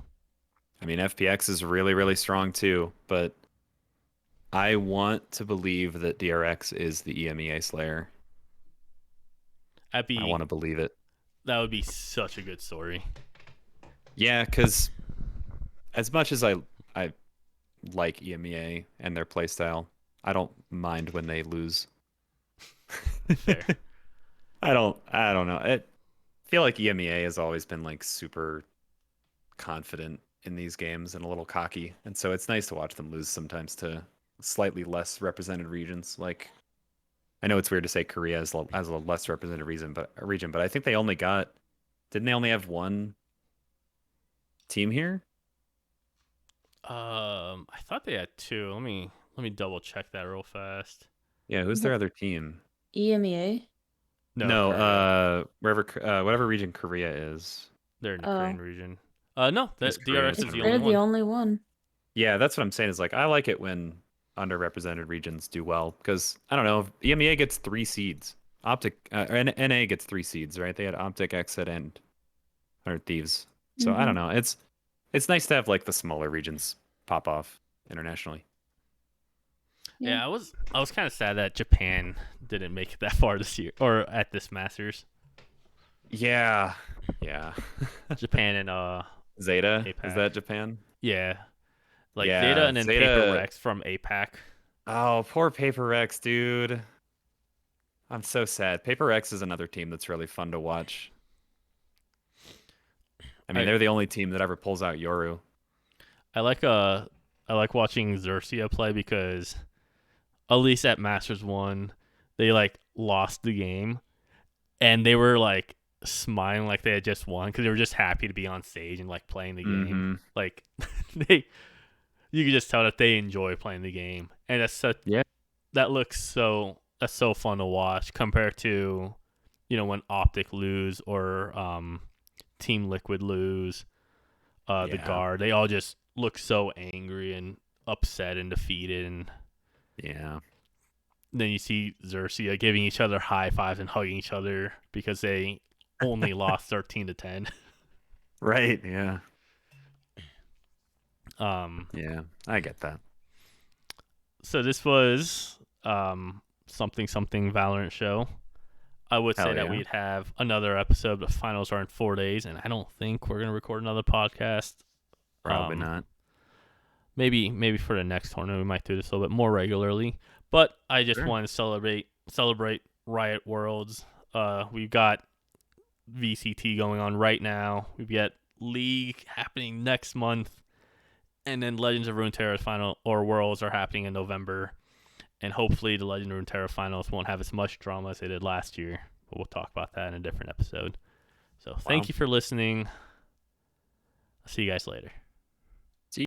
S2: I mean, FPX is really, really strong too, but I want to believe that DRX is the EMEA Slayer.
S1: That'd
S2: I
S1: be
S2: want to believe it.
S1: that would be such a good story.
S2: Yeah, because as much as I like EMEA and their playstyle, I don't mind when they lose.
S1: Fair.
S2: I don't know. I feel like EMEA has always been like super confident in these games and a little cocky, and so it's nice to watch them lose sometimes to slightly less represented regions. Like I know it's weird to say Korea as a less represented region, but I think they only got didn't they only have one team here?
S1: I thought they had two. Let me double check that real fast.
S2: Yeah, who's their other team?
S3: EMEA.
S1: No,
S2: No,
S1: Korea.
S2: whatever region Korea is.
S1: They're in the
S3: Oh,
S1: Korean region. No,
S2: Who's
S1: that
S2: Korea?
S1: DRX
S2: It's
S1: is
S2: kind
S1: the
S2: of
S1: only
S3: they're
S2: weird.
S3: the
S1: one.
S3: only one.
S2: Yeah, that's what I'm saying. Is like I like it when underrepresented regions do well because I don't know. EMEA gets 3 seeds. Optic or NA gets 3 seeds, right? They had Optic, Exit, and 100 Thieves. So I
S3: Hmm.
S2: don't know. It's nice to have like the smaller regions pop off internationally.
S3: Yeah.
S1: Yeah, I was kind of sad that Japan didn't make it that far this year or at this Masters.
S2: Yeah, yeah.
S1: Japan and
S2: Zeta, is
S1: APAC.
S2: that Japan?
S1: Yeah, like Zeta
S2: Yeah,
S1: and then Paper
S2: Zeta.
S1: Rex from APAC.
S2: Oh, poor Paper X, dude. I'm so sad. Paper X is another team that's really fun to watch. I mean,
S1: I
S2: they're the only team that ever pulls out Yoru.
S1: I like I like watching Xerxia play because at least at Masters 1, they like lost the game and they were like smiling like they had just won because they were just happy to be on stage and like playing the game.
S2: Mm-hmm.
S1: Like they, you could just tell that they enjoy playing the game, and
S2: Yeah.
S1: that's so fun to watch compared to, when Optic lose or Team Liquid lose, the
S2: Yeah.
S1: guard, they all just look so angry and upset and defeated, and
S2: Yeah.
S1: then you see Xerxia giving each other high fives and hugging each other because they only lost 13-10.
S2: Right. Yeah.
S1: Um,
S2: Yeah. I get that.
S1: so this was something Valorant show. I would say
S2: Hell
S1: that
S2: yeah.
S1: we'd have another episode. The finals are in 4 days, and I don't think we're gonna record another podcast.
S2: Probably not.
S1: Maybe for the next tournament we might do this a little bit more regularly. But I just
S2: Sure.
S1: want to celebrate Riot Worlds. We've got VCT going on right now. We've got League happening next month, and then Legends of Runeterra final or Worlds are happening in November. And hopefully the Legend of Runeterra finals won't have as much drama as they did last year. But we'll talk about that in a different episode. So thank you for listening. I'll see you guys later.